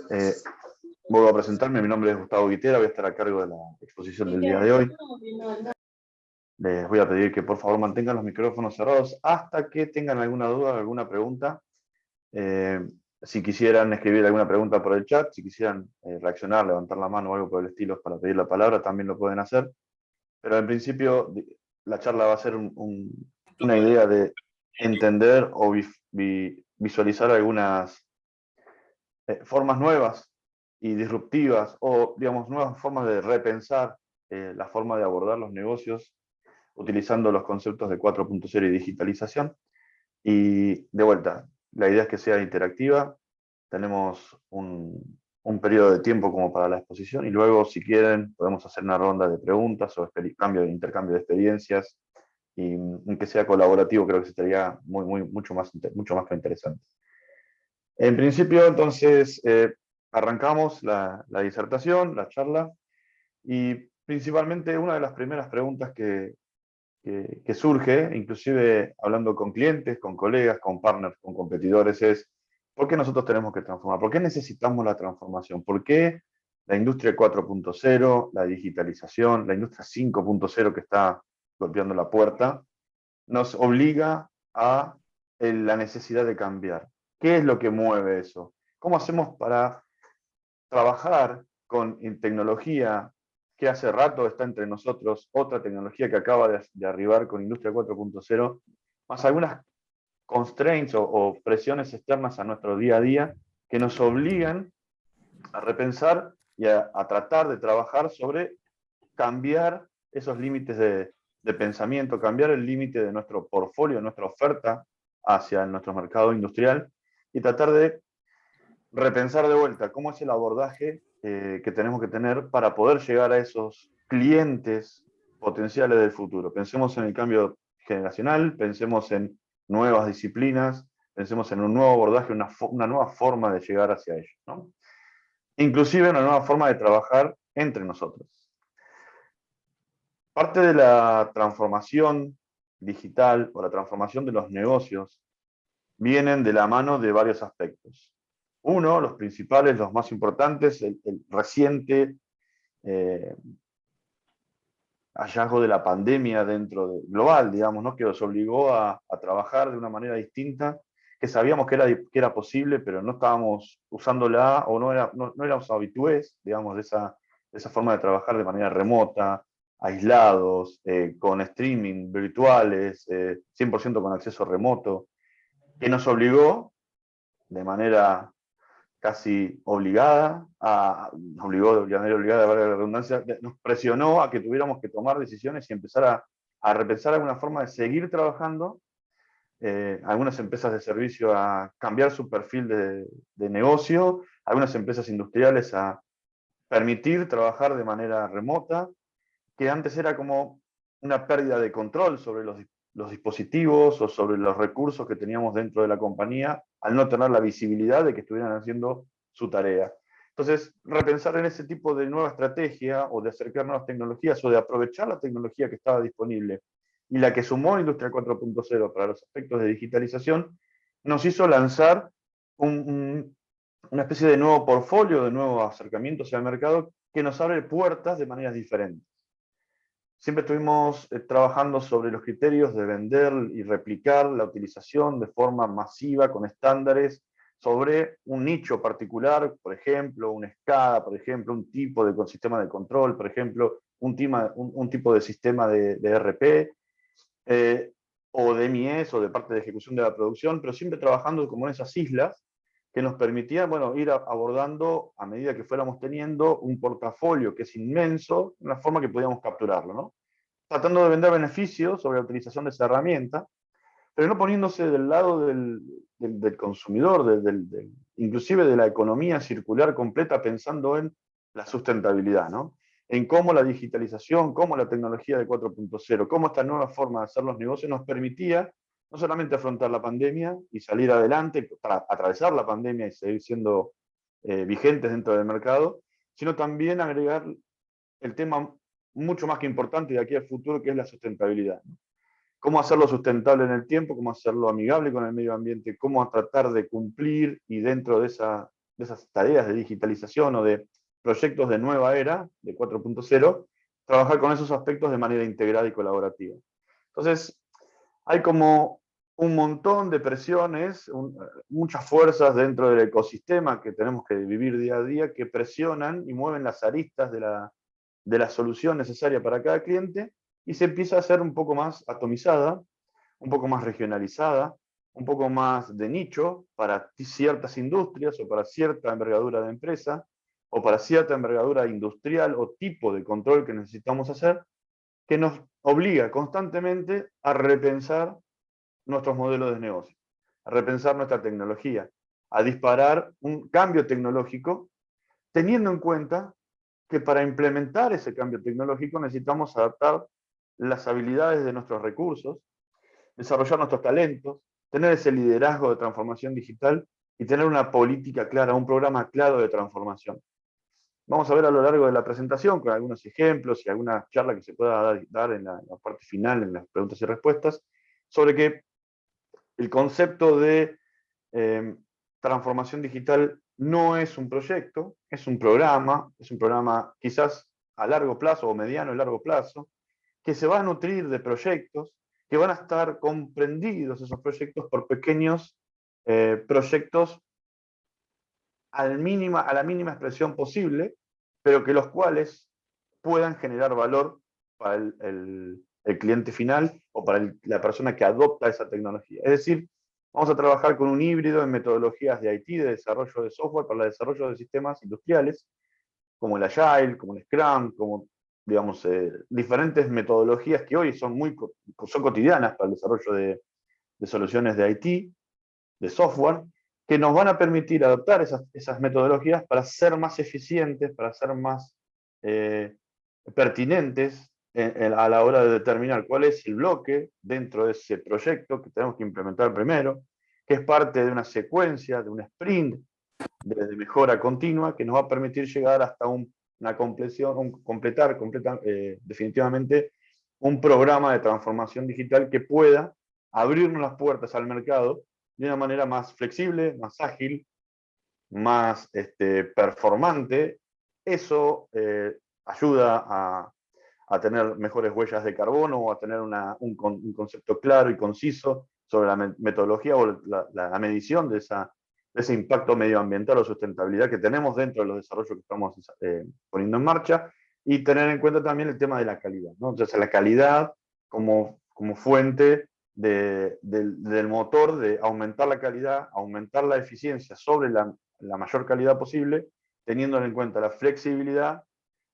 Eh, Vuelvo a presentarme, mi nombre es Gustavo Guitera, voy a estar a cargo de la exposición del día de hoy. Les voy a pedir que por favor mantengan los micrófonos cerrados hasta que tengan alguna duda, alguna pregunta. Si quisieran escribir alguna pregunta por el chat, si quisieran reaccionar, levantar la mano o algo por el estilo para pedir la palabra, también lo pueden hacer. Pero en principio la charla va a ser una idea de entender o visualizar algunas formas nuevas y disruptivas o, digamos, nuevas formas de repensar la forma de abordar los negocios utilizando los conceptos de 4.0 y digitalización. Y de vuelta, la idea es que sea interactiva. Tenemos un periodo de tiempo como para la exposición y luego, si quieren, podemos hacer una ronda de preguntas o intercambio de experiencias y que sea colaborativo. Creo que sería mucho más que interesante. En principio, entonces, arrancamos la disertación, la charla, y principalmente una de las primeras preguntas que surge, inclusive hablando con clientes, con colegas, con partners, con competidores, es ¿por qué nosotros tenemos que transformar? ¿Por qué necesitamos la transformación? ¿Por qué la industria 4.0, la digitalización, la industria 5.0 que está golpeando la puerta, nos obliga a la necesidad de cambiar? ¿Qué es lo que mueve eso? ¿Cómo hacemos para trabajar con tecnología que hace rato está entre nosotros, otra tecnología que acaba de arribar con Industria 4.0, más algunas constraints o presiones externas a nuestro día a día que nos obligan a repensar y a tratar de trabajar sobre cambiar esos límites de pensamiento, cambiar el límite de nuestro portfolio, nuestra oferta hacia nuestro mercado industrial y tratar de repensar de vuelta cómo es el abordaje que tenemos que tener para poder llegar a esos clientes potenciales del futuro. Pensemos en el cambio generacional, pensemos en nuevas disciplinas, pensemos en un nuevo abordaje, una nueva forma de llegar hacia ellos, ¿no? Inclusive una nueva forma de trabajar entre nosotros. Parte de la transformación digital o la transformación de los negocios vienen de la mano de varios aspectos. Uno, los principales, los más importantes, el reciente hallazgo de la pandemia global, digamos, ¿no? Que nos obligó a trabajar de una manera distinta, que sabíamos que era posible, pero no estábamos usándola o no éramos habitués, digamos, de esa forma de trabajar de manera remota, aislados, con streaming, virtuales, 100% con acceso remoto, que nos obligó de manera casi obligada, de manera obligada, valga la redundancia, nos presionó a que tuviéramos que tomar decisiones y empezar a repensar alguna forma de seguir trabajando. Algunas empresas de servicio a cambiar su perfil de negocio, algunas empresas industriales a permitir trabajar de manera remota, que antes era como una pérdida de control sobre los dispositivos o sobre los recursos que teníamos dentro de la compañía al no tener la visibilidad de que estuvieran haciendo su tarea. Entonces, repensar en ese tipo de nueva estrategia o de acercar nuevas tecnologías o de aprovechar la tecnología que estaba disponible y la que sumó Industria 4.0 para los aspectos de digitalización, nos hizo lanzar una especie de nuevo portfolio, de nuevos acercamientos al mercado que nos abre puertas de maneras diferentes. Siempre estuvimos trabajando sobre los criterios de vender y replicar la utilización de forma masiva con estándares sobre un nicho particular, por ejemplo, una SCADA, por ejemplo, un tipo de sistema de control, por ejemplo, un tipo de sistema de ERP, o de MIS o de parte de ejecución de la producción, pero siempre trabajando como en esas islas que nos permitían, bueno, ir abordando a medida que fuéramos teniendo un portafolio que es inmenso, una forma que podíamos capturarlo, ¿no? Tratando de vender beneficios sobre la utilización de esa herramienta, pero no poniéndose del lado del consumidor, inclusive de la economía circular completa, pensando en la sustentabilidad, ¿no? En cómo la digitalización, cómo la tecnología de 4.0, cómo esta nueva forma de hacer los negocios nos permitía no solamente afrontar la pandemia y salir adelante, para atravesar la pandemia y seguir siendo vigentes dentro del mercado, sino también agregar el tema mucho más que importante de aquí al futuro, que es la sustentabilidad, ¿no? Cómo hacerlo sustentable en el tiempo, cómo hacerlo amigable con el medio ambiente, cómo tratar de cumplir y dentro de esa de esas tareas de digitalización o de proyectos de nueva era, de 4.0, trabajar con esos aspectos de manera integrada y colaborativa. Entonces, hay como un montón de presiones, muchas fuerzas dentro del ecosistema que tenemos que vivir día a día que presionan y mueven las aristas de la solución necesaria para cada cliente y se empieza a hacer un poco más atomizada, un poco más regionalizada, un poco más de nicho para ciertas industrias o para cierta envergadura de empresa o para cierta envergadura industrial o tipo de control que necesitamos hacer, que nos obliga constantemente a repensar nuestros modelos de negocio, a repensar nuestra tecnología, a disparar un cambio tecnológico, teniendo en cuenta que para implementar ese cambio tecnológico necesitamos adaptar las habilidades de nuestros recursos, desarrollar nuestros talentos, tener ese liderazgo de transformación digital y tener una política clara, un programa claro de transformación. Vamos a ver a lo largo de la presentación con algunos ejemplos y alguna charla que se pueda dar en la parte final, en las preguntas y respuestas, sobre que el concepto de transformación digital no es un proyecto, es un programa quizás a largo plazo o mediano y largo plazo, que se va a nutrir de proyectos, que van a estar comprendidos esos proyectos por pequeños proyectos a la mínima expresión posible, pero que los cuales puedan generar valor para el cliente final o para la persona que adopta esa tecnología. Es decir, vamos a trabajar con un híbrido en metodologías de IT, de desarrollo de software para el desarrollo de sistemas industriales, como el Agile, como el Scrum, como digamos, diferentes metodologías que hoy son cotidianas para el desarrollo de soluciones de IT, de software, que nos van a permitir adaptar esas metodologías para ser más eficientes, para ser más pertinentes a la hora de determinar cuál es el bloque dentro de ese proyecto que tenemos que implementar primero, que es parte de una secuencia, de un sprint de mejora continua que nos va a permitir llegar hasta una completar definitivamente un programa de transformación digital que pueda abrirnos las puertas al mercado de una manera más flexible, más ágil, más performante. Eso ayuda a tener mejores huellas de carbono o a tener un concepto claro y conciso sobre la metodología o la medición de ese impacto medioambiental o sustentabilidad que tenemos dentro de los desarrollos que estamos poniendo en marcha, y tener en cuenta también el tema de la calidad, ¿no? Entonces, la calidad como fuente del motor de aumentar la calidad, aumentar la eficiencia sobre la mayor calidad posible, teniendo en cuenta la flexibilidad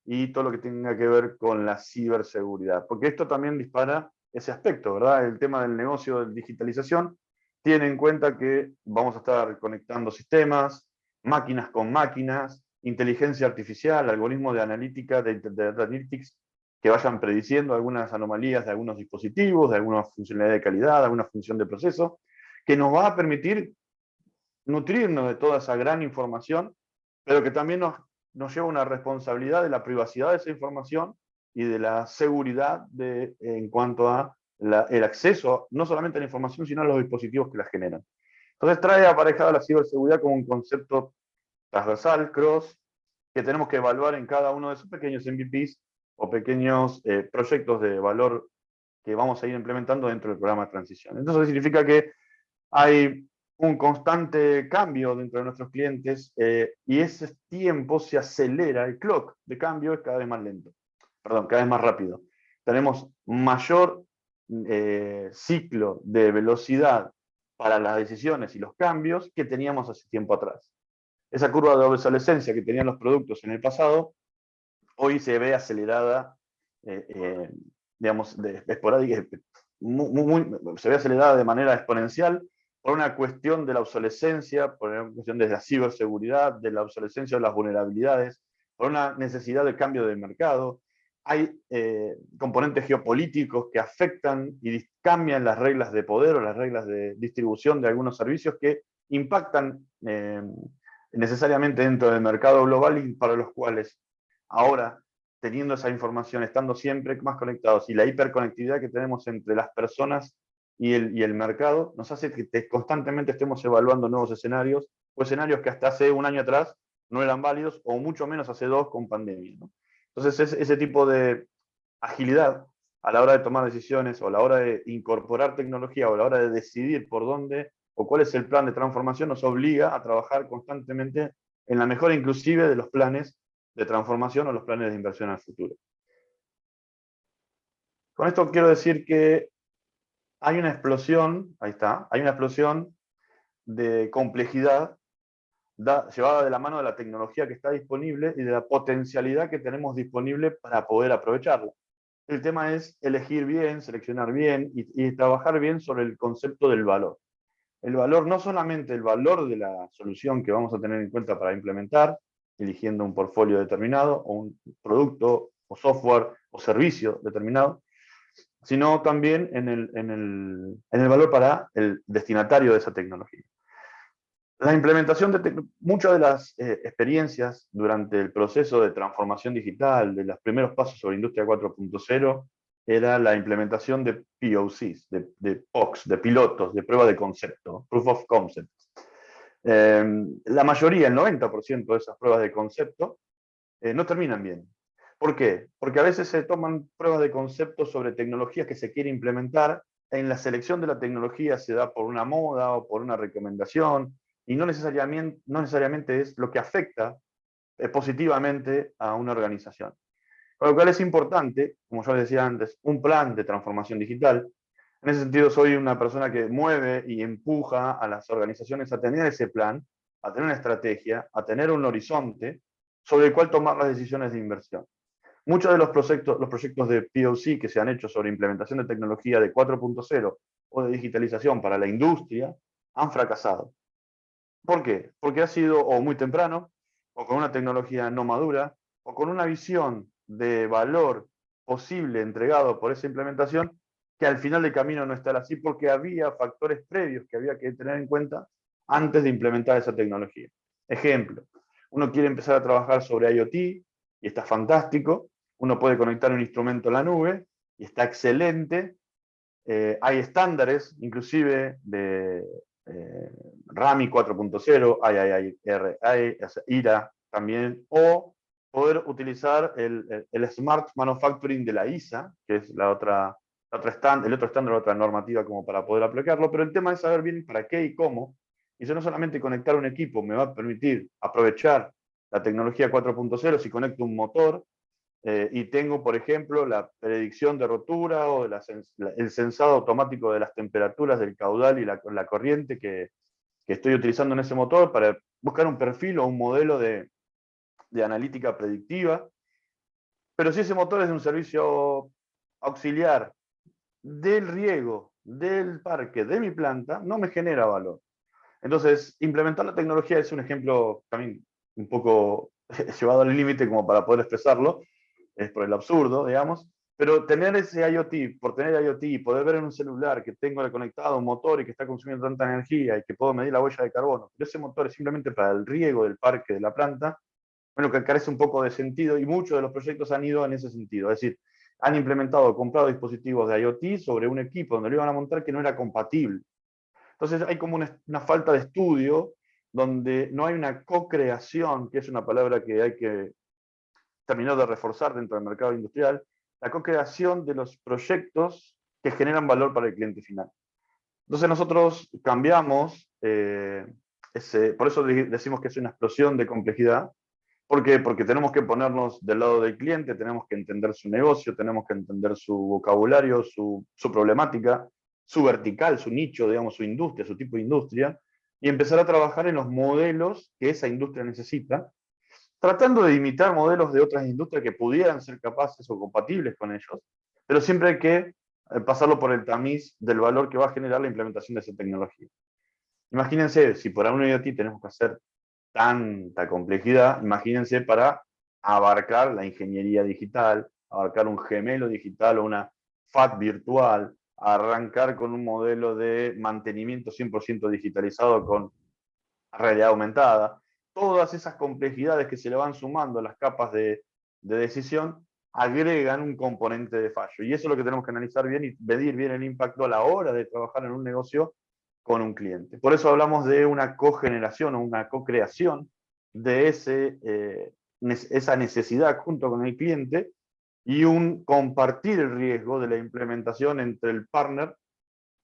y todo lo que tenga que ver con la ciberseguridad. Porque esto también dispara ese aspecto, ¿verdad? El tema del negocio de digitalización tiene en cuenta que vamos a estar conectando sistemas, máquinas con máquinas, inteligencia artificial, algoritmos de analítica, de analytics, que vayan prediciendo algunas anomalías de algunos dispositivos, de alguna funcionalidad de calidad, de alguna función de proceso, que nos va a permitir nutrirnos de toda esa gran información, pero que también nos lleva una responsabilidad de la privacidad de esa información y de la seguridad en cuanto a el acceso no solamente a la información, sino a los dispositivos que la generan. Entonces trae aparejada la ciberseguridad como un concepto transversal, cross, que tenemos que evaluar en cada uno de esos pequeños MVPs o pequeños proyectos de valor que vamos a ir implementando dentro del programa de transición. Entonces significa que hay un constante cambio dentro de nuestros clientes y ese tiempo se acelera, el clock de cambio es cada vez más lento, perdón, cada vez más rápido. Tenemos mayor ciclo de velocidad para las decisiones y los cambios que teníamos hace tiempo atrás. Esa curva de obsolescencia que tenían los productos en el pasado, hoy se ve acelerada, digamos, esporádica, se ve acelerada de manera exponencial por una cuestión de la obsolescencia, por una cuestión de la ciberseguridad, de la obsolescencia de las vulnerabilidades, por una necesidad de cambio de mercado. Hay componentes geopolíticos que afectan y cambian las reglas de poder o las reglas de distribución de algunos servicios que impactan necesariamente dentro del mercado global y para los cuales ahora, teniendo esa información, estando siempre más conectados y la hiperconectividad que tenemos entre las personas y el mercado, nos hace que constantemente estemos evaluando nuevos escenarios o escenarios que hasta hace un año atrás no eran válidos, o mucho menos hace dos con pandemia, ¿no? Entonces, ese tipo de agilidad a la hora de tomar decisiones, o a la hora de incorporar tecnología, o a la hora de decidir por dónde o cuál es el plan de transformación, nos obliga a trabajar constantemente en la mejora inclusive de los planes de transformación o los planes de inversión al futuro. Con esto quiero decir que hay una explosión, ahí está, hay una explosión de complejidad llevada de la mano de la tecnología que está disponible y de la potencialidad que tenemos disponible para poder aprovecharla. El tema es elegir bien, seleccionar bien y trabajar bien sobre el concepto del valor. El valor, no solamente el valor de la solución que vamos a tener en cuenta para implementar, eligiendo un portfolio determinado, o un producto, o software, o servicio determinado, sino también en el valor para el destinatario de esa tecnología. La implementación de muchas de las experiencias durante el proceso de transformación digital, de los primeros pasos sobre Industria 4.0, era la implementación de POCs, de POCs, de pilotos, de prueba de concepto, Proof of Concept. La mayoría, el 90% de esas pruebas de concepto, no terminan bien. ¿Por qué? Porque a veces se toman pruebas de concepto sobre tecnologías que se quiere implementar. En la selección de la tecnología se da por una moda o por una recomendación, y no necesariamente es lo que afecta positivamente a una organización. Con lo cual es importante, como yo les decía antes, un plan de transformación digital. En ese sentido, soy una persona que mueve y empuja a las organizaciones a tener ese plan, a tener una estrategia, a tener un horizonte sobre el cual tomar las decisiones de inversión. Muchos de los proyectos de POC que se han hecho sobre implementación de tecnología de 4.0 o de digitalización para la industria han fracasado. ¿Por qué? Porque ha sido o muy temprano, o con una tecnología no madura, o con una visión de valor posible entregado por esa implementación, que al final del camino no está así, porque había factores previos que había que tener en cuenta antes de implementar esa tecnología. Ejemplo, uno quiere empezar a trabajar sobre IoT y está fantástico, uno puede conectar un instrumento a la nube y está excelente. Hay estándares, inclusive de RAMI 4.0, hay IRA también, o poder utilizar el Smart Manufacturing de la ISA, que es el otro estándar, la otra normativa como para poder aplicarlo, pero el tema es saber bien para qué y cómo. Y eso no solamente conectar un equipo me va a permitir aprovechar la tecnología 4.0 si conecto un motor, y tengo, por ejemplo, la predicción de rotura o el sensado automático de las temperaturas del caudal y la corriente que estoy utilizando en ese motor para buscar un perfil o un modelo de analítica predictiva. Pero si ese motor es de un servicio auxiliar del riego, del parque, de mi planta, no me genera valor. Entonces, implementar la tecnología es un ejemplo también un poco llevado al límite como para poder expresarlo, es por el absurdo, digamos, pero tener ese IoT, por tener IoT y poder ver en un celular que tengo conectado un motor y que está consumiendo tanta energía y que puedo medir la huella de carbono, pero ese motor es simplemente para el riego del parque, de la planta, bueno, que carece un poco de sentido, y muchos de los proyectos han ido en ese sentido, es decir, han implementado, comprado dispositivos de IoT sobre un equipo donde lo iban a montar que no era compatible. Entonces hay como una falta de estudio donde no hay una co-creación, que es una palabra que hay que terminar de reforzar dentro del mercado industrial, la co-creación de los proyectos que generan valor para el cliente final. Entonces nosotros cambiamos, por eso decimos que es una explosión de complejidad. ¿Por qué? Porque tenemos que ponernos del lado del cliente, tenemos que entender su negocio, tenemos que entender su vocabulario, su problemática, su vertical, su nicho, digamos, su industria, su tipo de industria, y empezar a trabajar en los modelos que esa industria necesita, tratando de imitar modelos de otras industrias que pudieran ser capaces o compatibles con ellos, pero siempre hay que pasarlo por el tamiz del valor que va a generar la implementación de esa tecnología. Imagínense, si por un IoT tenemos que hacer tanta complejidad, imagínense para abarcar la ingeniería digital, abarcar un gemelo digital o una FAT virtual, arrancar con un modelo de mantenimiento 100% digitalizado con realidad aumentada. Todas esas complejidades que se le van sumando a las capas de decisión agregan un componente de fallo. Y eso es lo que tenemos que analizar bien y medir bien el impacto a la hora de trabajar en un negocio con un cliente. Por eso hablamos de una cogeneración o una co-creación de esa necesidad junto con el cliente y un compartir el riesgo de la implementación entre el partner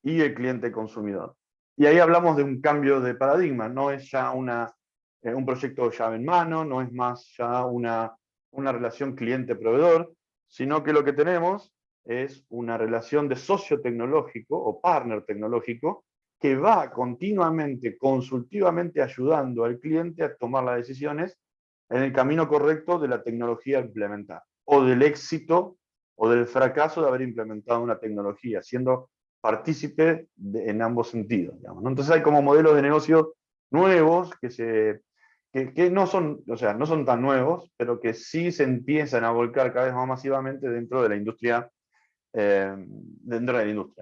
y el cliente consumidor. Y ahí hablamos de un cambio de paradigma, no es ya un proyecto llave en mano, no es más ya una relación cliente-proveedor, sino que lo que tenemos es una relación de socio tecnológico o partner tecnológico que va continuamente, consultivamente ayudando al cliente a tomar las decisiones en el camino correcto de la tecnología implementada, o del éxito o del fracaso de haber implementado una tecnología, siendo partícipe en ambos sentidos. Digamos, ¿no? Entonces hay como modelos de negocio nuevos que no son, o sea, no son tan nuevos, pero que sí se empiezan a volcar cada vez más masivamente dentro de la industria,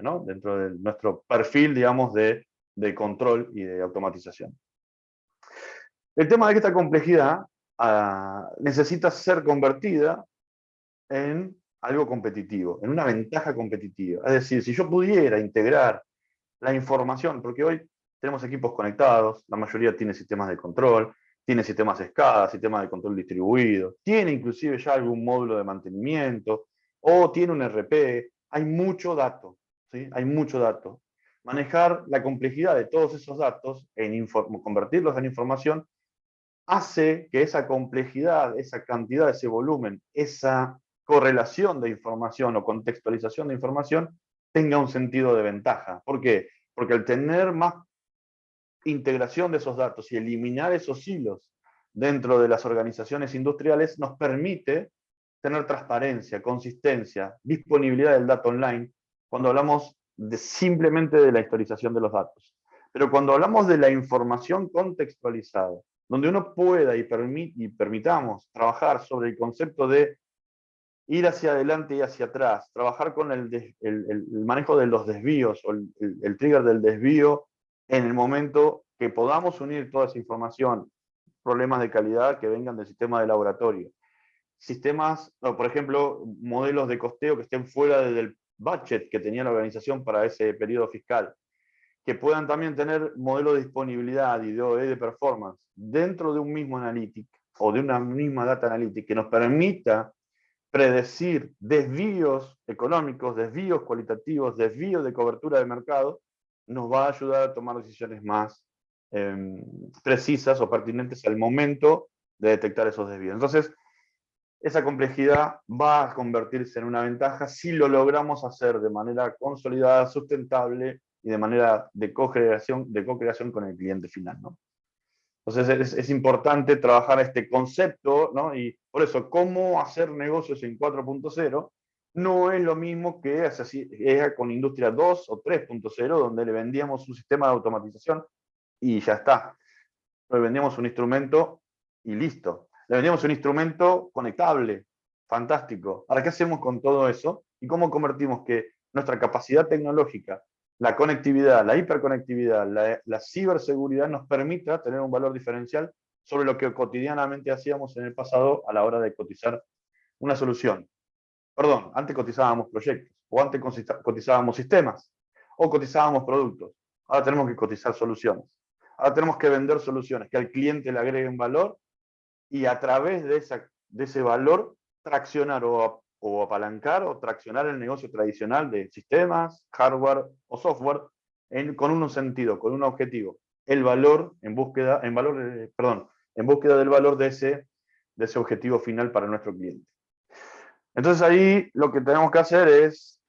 ¿no? Dentro de nuestro perfil, digamos, de control y de automatización. El tema de que esta complejidad necesita ser convertida en algo competitivo, en una ventaja competitiva. Es decir, si yo pudiera integrar la información, porque hoy tenemos equipos conectados, la mayoría tiene sistemas de control, tiene sistemas SCADA, sistemas de control distribuido, tiene inclusive ya algún módulo de mantenimiento, o tiene un RP, hay mucho dato, ¿sí? Hay mucho dato. Manejar la complejidad de todos esos datos, convertirlos en información, hace que esa complejidad, esa cantidad, ese volumen, esa correlación de información o contextualización de información tenga un sentido de ventaja. ¿Por qué? Porque al tener más integración de esos datos y eliminar esos hilos dentro de las organizaciones industriales nos permite tener transparencia, consistencia, disponibilidad del dato online cuando hablamos simplemente de la historización de los datos. Pero cuando hablamos de la información contextualizada, donde uno pueda y permitamos trabajar sobre el concepto de ir hacia adelante y hacia atrás, trabajar con el manejo de los desvíos o el trigger del desvío en el momento que podamos unir toda esa información, problemas de calidad que vengan del sistema de laboratorio, sistemas, por ejemplo, modelos de costeo que estén fuera del budget que tenía la organización para ese periodo fiscal, que puedan también tener modelos de disponibilidad y de performance dentro de un mismo analytic o de una misma data analytic que nos permita predecir desvíos económicos, desvíos cualitativos, desvíos de cobertura de mercado, nos va a ayudar a tomar decisiones más precisas o pertinentes al momento de detectar esos desvíos. Entonces, esa complejidad va a convertirse en una ventaja si lo logramos hacer de manera consolidada, sustentable y de manera de co-creación con el cliente final, ¿no? Entonces es importante trabajar este concepto, ¿no? Y por eso, cómo hacer negocios en 4.0 no es lo mismo que es con Industria 2 o 3.0, donde le vendíamos un sistema de automatización y ya está. Le vendíamos un instrumento y listo. Le vendíamos un instrumento conectable, fantástico. Ahora, ¿qué hacemos con todo eso? ¿Y cómo convertimos que nuestra capacidad tecnológica, la conectividad, la hiperconectividad, la ciberseguridad nos permita tener un valor diferencial sobre lo que cotidianamente hacíamos en el pasado a la hora de cotizar una solución? Perdón, antes cotizábamos proyectos, o antes cotizábamos sistemas, o cotizábamos productos. Ahora tenemos que cotizar soluciones. Ahora tenemos que vender soluciones, que al cliente le agreguen valor y a través de ese valor traccionar o apalancar o traccionar el negocio tradicional de sistemas, hardware o software con un sentido, con un objetivo. El valor en búsqueda, en búsqueda del valor de ese objetivo final para nuestro cliente. Entonces ahí lo que tenemos que hacer es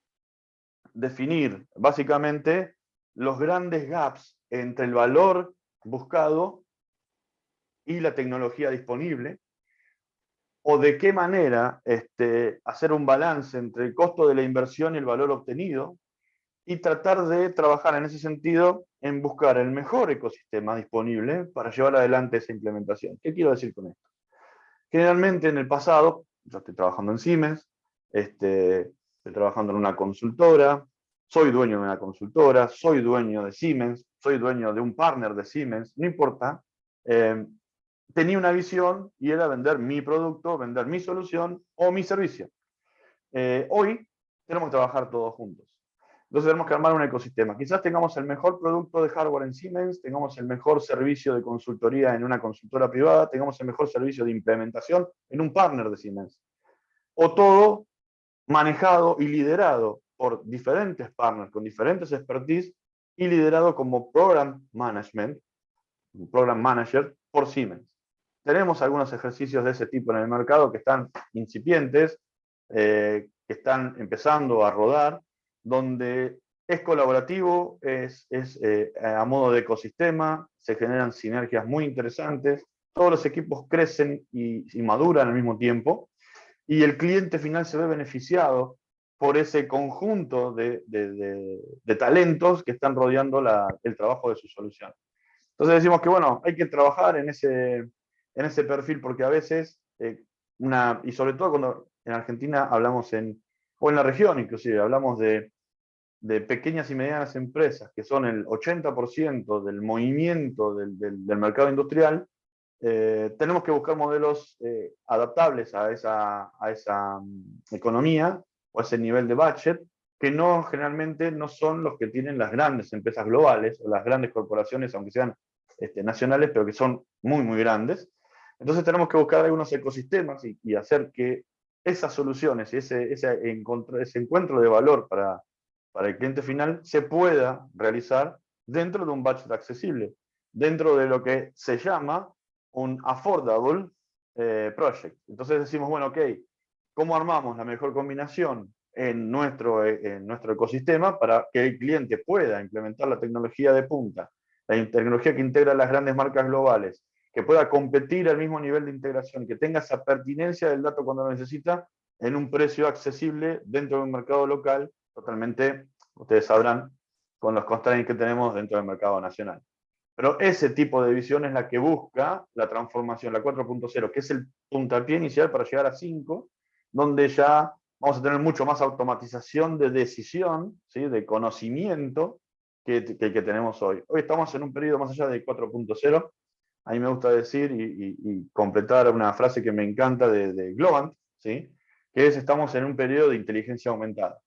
definir básicamente los grandes gaps entre el valor buscado y la tecnología disponible, o de qué manera hacer un balance entre el costo de la inversión y el valor obtenido, y tratar de trabajar en ese sentido en buscar el mejor ecosistema disponible para llevar adelante esa implementación. ¿Qué quiero decir con esto? Generalmente en el pasado, yo estoy trabajando en Siemens, estoy trabajando en una consultora, soy dueño de una consultora, soy dueño de Siemens, soy dueño de un partner de Siemens, no importa. Tenía una visión y era vender mi producto, vender mi solución o mi servicio. Hoy tenemos que trabajar todos juntos. Entonces tenemos que armar un ecosistema. Quizás tengamos el mejor producto de hardware en Siemens, tengamos el mejor servicio de consultoría en una consultora privada, tengamos el mejor servicio de implementación en un partner de Siemens. O todo manejado y liderado por diferentes partners con diferentes expertise y liderado como program management, program manager por Siemens. Tenemos algunos ejercicios de ese tipo en el mercado que están incipientes, que están empezando a rodar, donde es colaborativo, es a modo de ecosistema, se generan sinergias muy interesantes, todos los equipos crecen y maduran al mismo tiempo, y el cliente final se ve beneficiado por ese conjunto de talentos que están rodeando el trabajo de su solución. Entonces decimos que, bueno, hay que trabajar en ese perfil porque a veces, y sobre todo cuando en Argentina hablamos o en la región inclusive, hablamos de pequeñas y medianas empresas, que son el 80% del movimiento del mercado industrial, tenemos que buscar modelos adaptables a esa economía o a ese nivel de budget, que generalmente no son los que tienen las grandes empresas globales o las grandes corporaciones, aunque sean nacionales, pero que son muy, muy grandes. Entonces tenemos que buscar algunos ecosistemas y hacer que esas soluciones y ese encuentro de valor para el cliente final se pueda realizar dentro de un budget accesible, dentro de lo que se llama un affordable project. Entonces decimos, bueno, ok, ¿cómo armamos la mejor combinación en nuestro ecosistema para que el cliente pueda implementar la tecnología de punta, la tecnología que integra las grandes marcas globales, que pueda competir al mismo nivel de integración, que tenga esa pertinencia del dato cuando lo necesita, en un precio accesible dentro de un mercado local, totalmente, ustedes sabrán, con los constraints que tenemos dentro del mercado nacional? Pero ese tipo de visión es la que busca la transformación, la 4.0, que es el puntapié inicial para llegar a 5, donde ya vamos a tener mucho más automatización de decisión, ¿sí? De conocimiento que el que tenemos hoy. Hoy estamos en un periodo más allá de 4.0. A mí me gusta decir y completar una frase que me encanta de Globant, ¿sí? Que es: estamos en un periodo de inteligencia aumentada.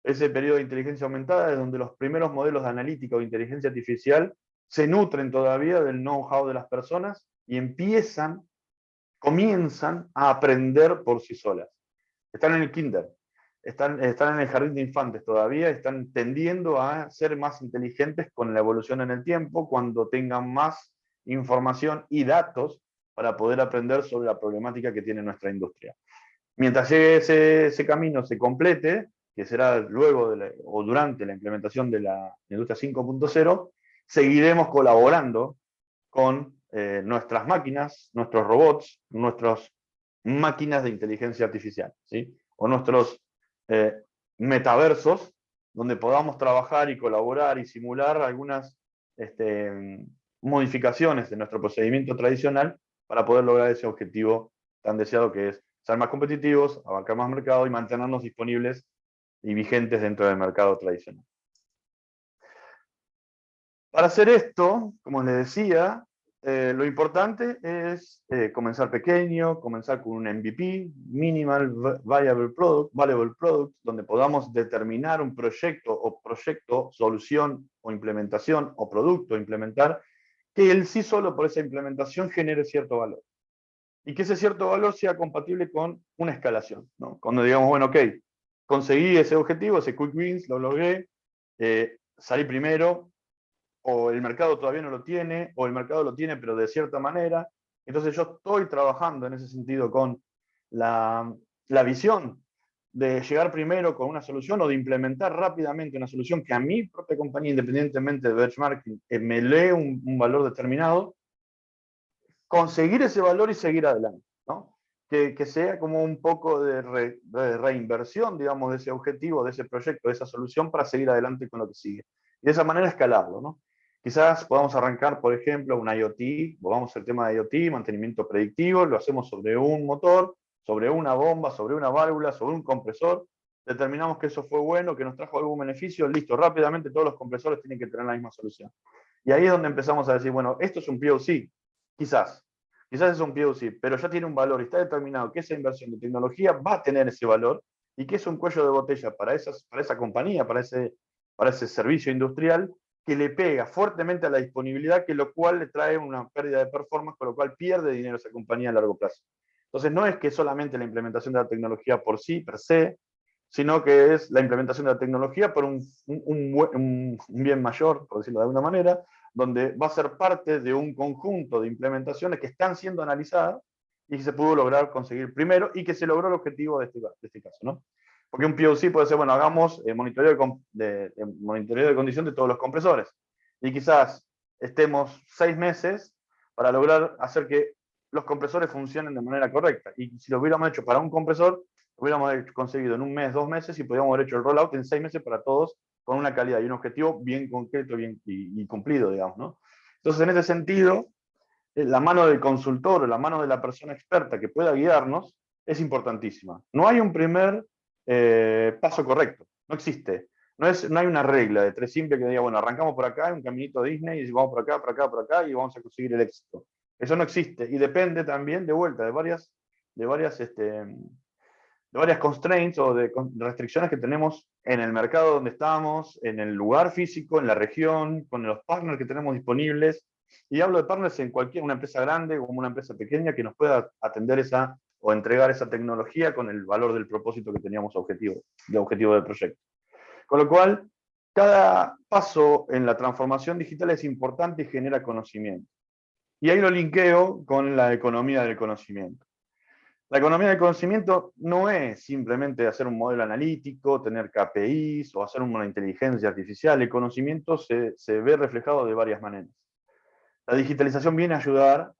Ese periodo de inteligencia aumentada es donde los primeros modelos de analítica o inteligencia artificial se nutren todavía del know-how de las personas y comienzan a aprender por sí solas. Están en el kinder, están en el jardín de infantes todavía, están tendiendo a ser más inteligentes con la evolución en el tiempo, cuando tengan más información y datos para poder aprender sobre la problemática que tiene nuestra industria. Mientras llegue ese camino, se complete, que será luego o durante la implementación de la industria 5.0, seguiremos colaborando con nuestras máquinas, nuestros robots, nuestras máquinas de inteligencia artificial, ¿sí? O nuestros metaversos, donde podamos trabajar y colaborar y simular algunas modificaciones de nuestro procedimiento tradicional para poder lograr ese objetivo tan deseado, que es ser más competitivos, abarcar más mercado y mantenernos disponibles y vigentes dentro del mercado tradicional. Para hacer esto, como les decía, lo importante es comenzar pequeño, comenzar con un MVP, Minimal Viable Product, donde podamos determinar un proyecto, solución o implementación o producto a implementar, que él sí solo por esa implementación genere cierto valor. Y que ese cierto valor sea compatible con una escalación, ¿no? Cuando digamos, bueno, ok, conseguí ese objetivo, ese quick wins, lo logré, salí primero, o el mercado todavía no lo tiene, o el mercado lo tiene pero de cierta manera. Entonces yo estoy trabajando en ese sentido con la visión de llegar primero con una solución o de implementar rápidamente una solución que a mi propia compañía, independientemente de benchmarking, me lee un valor determinado, conseguir ese valor y seguir adelante, ¿no? Que sea como un poco de reinversión, digamos, de ese objetivo, de ese proyecto, de esa solución, para seguir adelante con lo que sigue. Y de esa manera escalarlo, ¿no? Quizás podamos arrancar, por ejemplo, un IoT, volvamos al tema de IoT, mantenimiento predictivo, lo hacemos sobre un motor, sobre una bomba, sobre una válvula, sobre un compresor, determinamos que eso fue bueno, que nos trajo algún beneficio, listo, rápidamente todos los compresores tienen que tener la misma solución. Y ahí es donde empezamos a decir, bueno, esto es un POC, quizás es un POC, pero ya tiene un valor y está determinado que esa inversión de tecnología va a tener ese valor y que es un cuello de botella para esa compañía, para ese para ese servicio industrial, que le pega fuertemente a la disponibilidad, que lo cual le trae una pérdida de performance, con lo cual pierde dinero esa compañía a largo plazo. Entonces no es que solamente la implementación de la tecnología por sí, per se, sino que es la implementación de la tecnología por un bien mayor, por decirlo de alguna manera, donde va a ser parte de un conjunto de implementaciones que están siendo analizadas y que se pudo lograr conseguir primero y que se logró el objetivo de este caso, ¿no? Porque un POC puede ser, bueno, hagamos monitoreo de condición de todos los compresores. Y quizás estemos 6 meses para lograr hacer que los compresores funcionen de manera correcta. Y si lo hubiéramos hecho para un compresor, lo hubiéramos conseguido en 1 mes, 2 meses, y podríamos haber hecho el rollout en 6 meses para todos, con una calidad y un objetivo bien concreto y cumplido, digamos, ¿no? Entonces, en ese sentido, la mano del consultor o la mano de la persona experta que pueda guiarnos es importantísima. No hay un primer paso correcto, no existe. No hay una regla de 3 simple que diga, bueno, arrancamos por acá, un caminito Disney, y vamos por acá, por acá, por acá, y vamos a conseguir el éxito. Eso no existe, y depende también de vuelta de varias constraints o de restricciones que tenemos en el mercado donde estamos, en el lugar físico, en la región, con los partners que tenemos disponibles. Y hablo de partners en una empresa grande o una empresa pequeña que nos pueda atender o entregar esa tecnología con el valor del propósito que teníamos de objetivo del proyecto. Con lo cual, cada paso en la transformación digital es importante y genera conocimiento. Y ahí lo linkeo con la economía del conocimiento. La economía del conocimiento no es simplemente hacer un modelo analítico, tener KPIs o hacer una inteligencia artificial. El conocimiento se ve reflejado de varias maneras. La digitalización viene a ayudar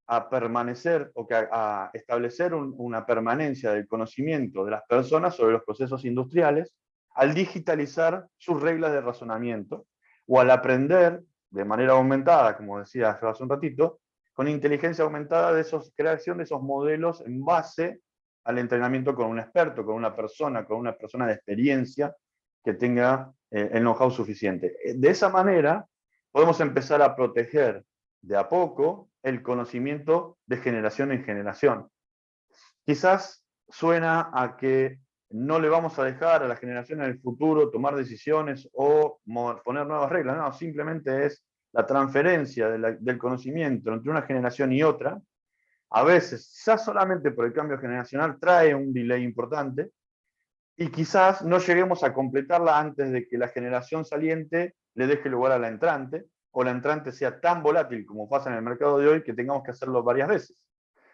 a permanecer o a establecer una permanencia del conocimiento de las personas sobre los procesos industriales al digitalizar sus reglas de razonamiento o al aprender de manera aumentada, como decía hace un ratito, con inteligencia aumentada creación de esos modelos en base al entrenamiento con un experto, con una persona de experiencia que tenga el know-how suficiente. De esa manera podemos empezar a proteger de a poco el conocimiento de generación en generación. Quizás suena a que no le vamos a dejar a la generación en el futuro tomar decisiones o poner nuevas reglas, no, simplemente es la transferencia del conocimiento entre una generación y otra. A veces, ya solamente por el cambio generacional, trae un delay importante y quizás no lleguemos a completarla antes de que la generación saliente le deje lugar a la entrante, o la entrante sea tan volátil como pasa en el mercado de hoy que tengamos que hacerlo varias veces.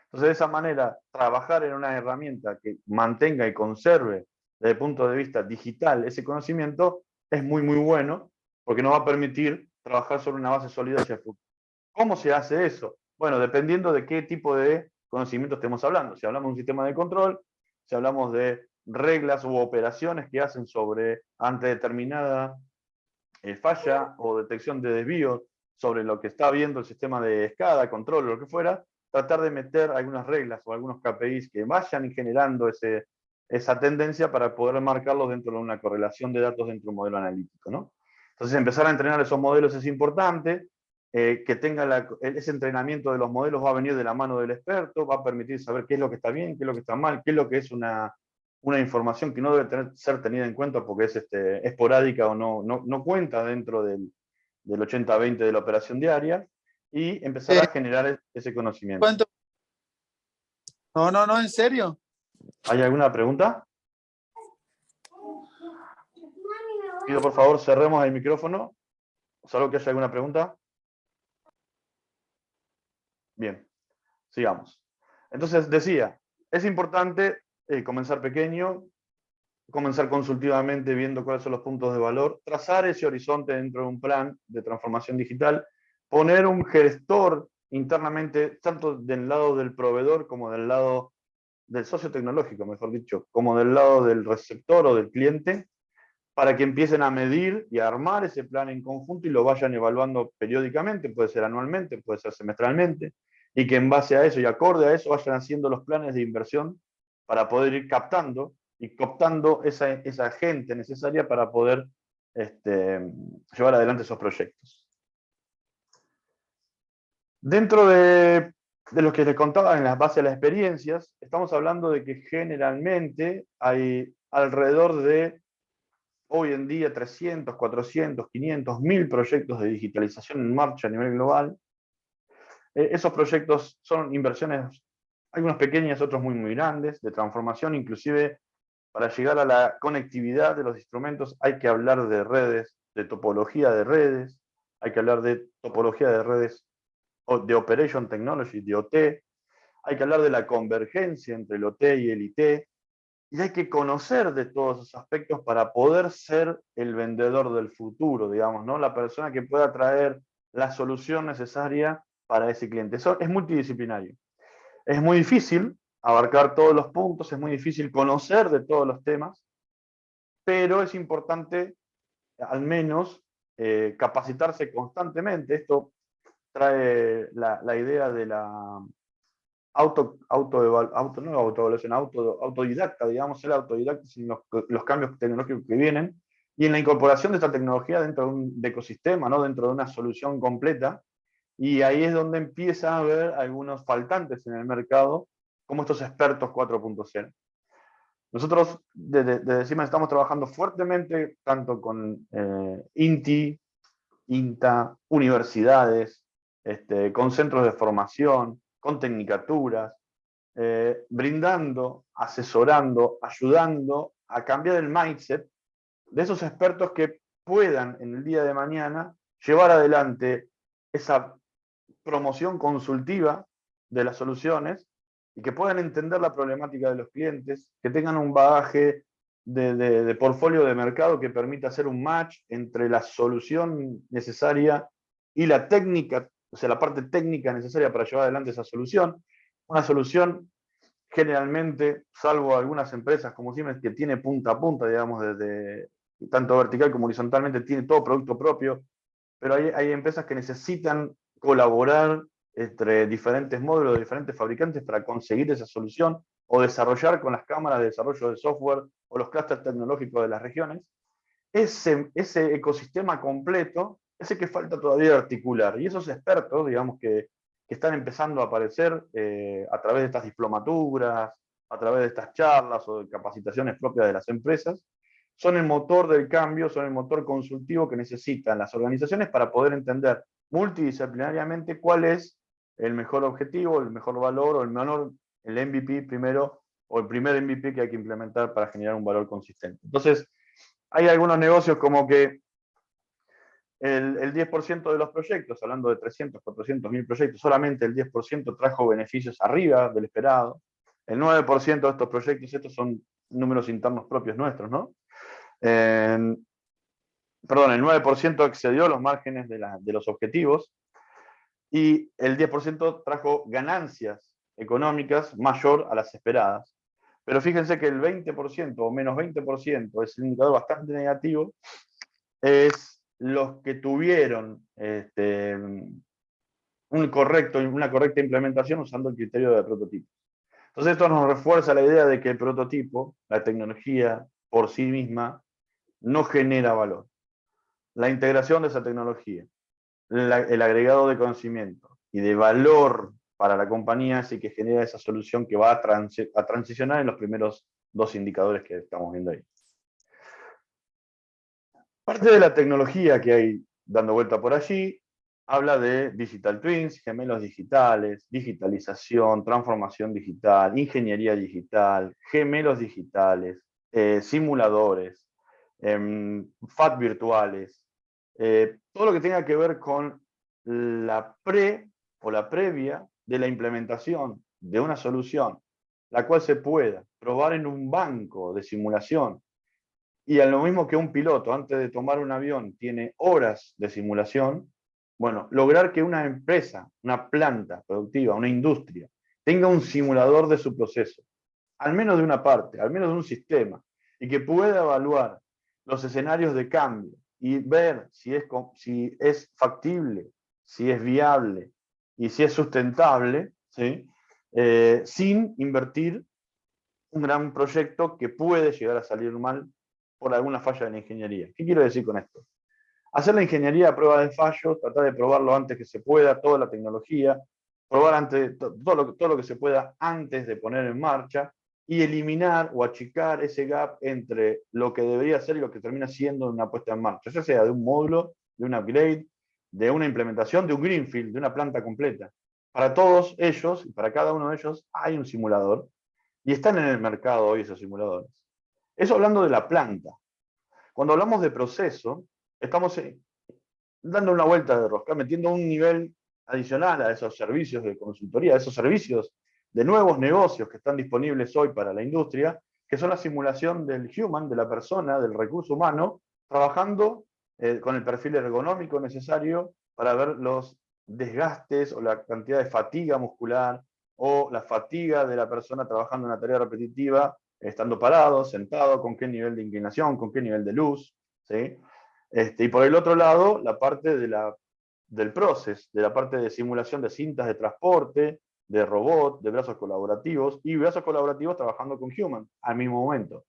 Entonces, de esa manera, trabajar en una herramienta que mantenga y conserve desde el punto de vista digital ese conocimiento es muy, muy bueno, porque nos va a permitir trabajar sobre una base sólida hacia el futuro. ¿Cómo se hace eso? Bueno, dependiendo de qué tipo de conocimiento estemos hablando. Si hablamos de un sistema de control, si hablamos de reglas u operaciones que hacen ante determinada falla o detección de desvío sobre lo que está viendo el sistema de SCADA, control o lo que fuera, tratar de meter algunas reglas o algunos KPIs que vayan generando esa tendencia para poder marcarlos dentro de una correlación de datos dentro de un modelo analítico, ¿no? Entonces, empezar a entrenar esos modelos es importante, que tenga ese entrenamiento de los modelos va a venir de la mano del experto, va a permitir saber qué es lo que está bien, qué es lo que está mal, qué es lo que es una información que no debe ser tenida en cuenta porque es esporádica o no cuenta dentro del 80-20 de la operación diaria, y empezar a generar ese conocimiento. ¿Cuánto? No, en serio. ¿Hay alguna pregunta? Pido por favor cerremos el micrófono, salvo que haya alguna pregunta. Bien, sigamos. Entonces decía, es importante comenzar pequeño, comenzar consultivamente viendo cuáles son los puntos de valor, trazar ese horizonte dentro de un plan de transformación digital, poner un gestor internamente, tanto del lado del proveedor como del lado del socio tecnológico, mejor dicho, como del lado del receptor o del cliente, para que empiecen a medir y a armar ese plan en conjunto y lo vayan evaluando periódicamente, puede ser anualmente, puede ser semestralmente, y que en base a eso y acorde a eso vayan haciendo los planes de inversión para poder ir captando y cooptando esa gente necesaria para poder llevar adelante esos proyectos. Dentro de lo que les contaba en la base de las experiencias, estamos hablando de que generalmente hay alrededor de hoy en día 300, 400, 500, 1000 proyectos de digitalización en marcha a nivel global. Esos proyectos son inversiones, algunas pequeñas, otros muy, muy grandes, de transformación. Inclusive para llegar a la conectividad de los instrumentos hay que hablar de redes, de topología de redes, hay que hablar de topología de redes de Operation Technology, de OT, hay que hablar de la convergencia entre el OT y el IT, y hay que conocer de todos esos aspectos para poder ser el vendedor del futuro, digamos, ¿no? La persona que pueda traer la solución necesaria para ese cliente. Eso es multidisciplinario. Es muy difícil abarcar todos los puntos, es muy difícil conocer de todos los temas, pero es importante al menos capacitarse constantemente. Esto trae la idea de la autoevaluación, autodidacta, digamos, ser autodidacta en los cambios tecnológicos que vienen y en la incorporación de esta tecnología dentro de un ecosistema, ¿no? Dentro de una solución completa. Y ahí es donde empieza a haber algunos faltantes en el mercado, como estos expertos 4.0. Nosotros desde Siemens estamos trabajando fuertemente tanto con INTI, INTA, universidades, con centros de formación, con tecnicaturas, brindando, asesorando, ayudando a cambiar el mindset de esos expertos que puedan en el día de mañana llevar adelante esa promoción consultiva de las soluciones y que puedan entender la problemática de los clientes, que tengan un bagaje de portfolio de mercado que permita hacer un match entre la solución necesaria y la técnica, o sea, la parte técnica necesaria para llevar adelante esa solución. Una solución generalmente, salvo algunas empresas como Siemens, que tiene punta a punta, digamos, desde tanto vertical como horizontalmente, tiene todo producto propio, pero hay empresas que necesitan colaborar entre diferentes módulos de diferentes fabricantes para conseguir esa solución o desarrollar con las cámaras de desarrollo de software o los clústeres tecnológicos de las regiones. Ese ecosistema completo es el que falta todavía articular. Y esos expertos, digamos, que están empezando a aparecer a través de estas diplomaturas, a través de estas charlas o de capacitaciones propias de las empresas, son el motor del cambio, son el motor consultivo que necesitan las organizaciones para poder entender multidisciplinariamente cuál es el mejor objetivo, el mejor valor o el MVP primero, o el primer MVP que hay que implementar para generar un valor consistente. Entonces, hay algunos negocios como que el 10% de los proyectos, hablando de 300, 400 mil proyectos, solamente el 10% trajo beneficios arriba del esperado. El 9% de estos proyectos, estos son números internos propios nuestros, ¿no? Perdón, el 9% excedió los márgenes de los objetivos y el 10% trajo ganancias económicas mayor a las esperadas. Pero fíjense que el 20% o menos 20% es un indicador bastante negativo, es los que tuvieron una correcta implementación usando el criterio de prototipo. Entonces esto nos refuerza la idea de que el prototipo, la tecnología por sí misma, no genera valor. La integración de esa tecnología, el agregado de conocimiento y de valor para la compañía sí que genera esa solución que va a transicionar en los primeros dos indicadores que estamos viendo ahí. Parte de la tecnología que hay dando vuelta por allí habla de digital twins, gemelos digitales, digitalización, transformación digital, ingeniería digital, gemelos digitales, simuladores, FAT virtuales, todo lo que tenga que ver con la o la previa de la implementación de una solución, la cual se pueda probar en un banco de simulación. Y a lo mismo que un piloto, antes de tomar un avión, tiene horas de simulación, bueno, lograr que una empresa, una planta productiva, una industria, tenga un simulador de su proceso, al menos de una parte, al menos de un sistema, y que pueda evaluar los escenarios de cambio y ver si es factible, si es viable y si es sustentable, ¿sí? Sin invertir un gran proyecto que puede llegar a salir mal por alguna falla de la ingeniería. ¿Qué quiero decir con esto? Hacer la ingeniería a prueba de fallos, tratar de probarlo antes que se pueda, toda la tecnología, probar todo lo que se pueda antes de poner en marcha y eliminar o achicar ese gap entre lo que debería ser y lo que termina siendo una puesta en marcha, ya sea de un módulo, de un upgrade, de una implementación, de un greenfield, de una planta completa. Para todos ellos, y para cada uno de ellos, hay un simulador, y están en el mercado hoy esos simuladores. Eso hablando de la planta. Cuando hablamos de proceso, estamos dando una vuelta de rosca, metiendo un nivel adicional a esos servicios de consultoría, a esos servicios de nuevos negocios que están disponibles hoy para la industria, que son la simulación del human, de la persona, del recurso humano, trabajando con el perfil ergonómico necesario para ver los desgastes o la cantidad de fatiga muscular o la fatiga de la persona trabajando en una tarea repetitiva, estando parado, sentado, con qué nivel de inclinación, con qué nivel de luz, ¿sí? Y por el otro lado, la parte del process, de la parte de simulación de cintas de transporte, de robot, de brazos colaborativos, y brazos colaborativos trabajando con human al mismo momento.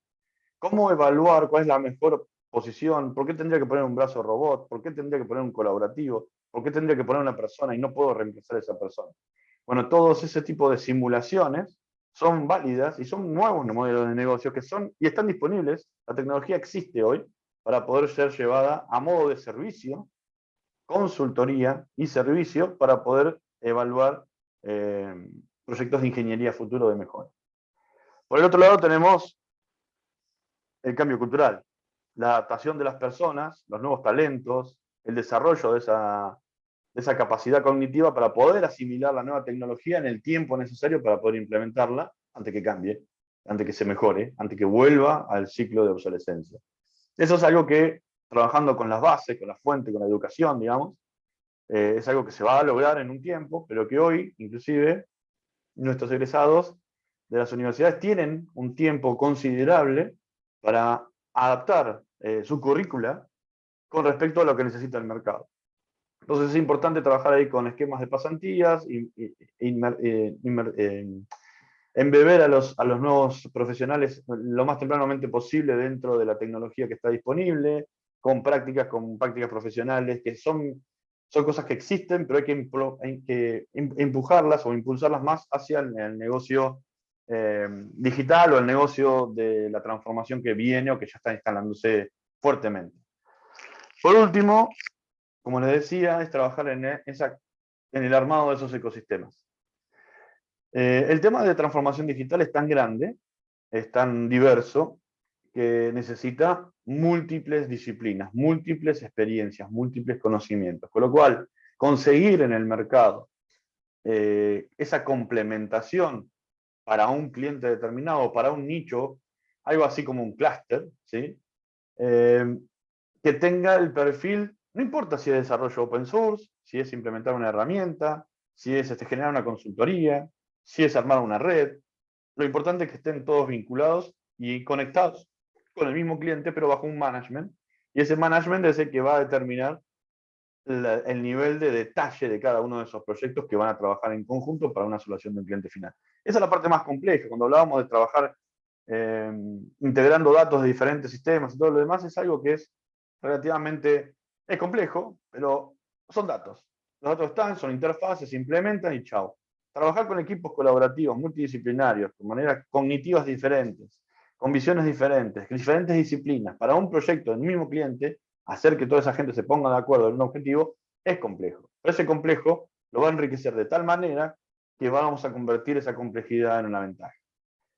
¿Cómo evaluar cuál es la mejor posición? ¿Por qué tendría que poner un brazo robot? ¿Por qué tendría que poner un colaborativo? ¿Por qué tendría que poner una persona y no puedo reemplazar a esa persona? Bueno, todos ese tipo de simulaciones son válidas y son nuevos modelos de negocio que son y están disponibles. La tecnología existe hoy para poder ser llevada a modo de servicio, consultoría y servicio para poder evaluar proyectos de ingeniería futuro de mejora. Por el otro lado tenemos el cambio cultural, la adaptación de las personas, los nuevos talentos, el desarrollo de esa capacidad cognitiva para poder asimilar la nueva tecnología en el tiempo necesario para poder implementarla antes que cambie, antes que se mejore, antes que vuelva al ciclo de obsolescencia. Eso es algo que, trabajando con las bases, con la fuente, con la educación, digamos, es algo que se va a lograr en un tiempo, pero que hoy, inclusive, nuestros egresados de las universidades tienen un tiempo considerable para adaptar su currícula con respecto a lo que necesita el mercado. Entonces es importante trabajar ahí con esquemas de pasantías, embeber a los nuevos profesionales lo más tempranamente posible dentro de la tecnología que está disponible, con prácticas profesionales, que son cosas que existen, pero hay que empujarlas o impulsarlas más hacia el negocio digital o el negocio de la transformación que viene o que ya está instalándose fuertemente. Por último, como les decía, es trabajar en el armado de esos ecosistemas. El tema de transformación digital es tan grande, es tan diverso, que necesita múltiples disciplinas, múltiples experiencias, múltiples conocimientos. Con lo cual, conseguir en el mercado esa complementación para un cliente determinado, para un nicho, algo así como un clúster, ¿sí? Que tenga el perfil, no importa si es desarrollo open source, si es implementar una herramienta, si es generar una consultoría, si es armar una red. Lo importante es que estén todos vinculados y conectados con el mismo cliente, pero bajo un management. Y ese management es el que va a determinar el nivel de detalle de cada uno de esos proyectos que van a trabajar en conjunto para una solución del cliente final. Esa es la parte más compleja. Cuando hablábamos de trabajar integrando datos de diferentes sistemas y todo lo demás, es algo que es complejo, pero son datos. Los datos están, son interfaces, se implementan y chao. Trabajar con equipos colaborativos, multidisciplinarios, con maneras cognitivas diferentes, con visiones diferentes, diferentes disciplinas, para un proyecto del mismo cliente, hacer que toda esa gente se ponga de acuerdo en un objetivo, es complejo. Pero ese complejo lo va a enriquecer de tal manera que vamos a convertir esa complejidad en una ventaja.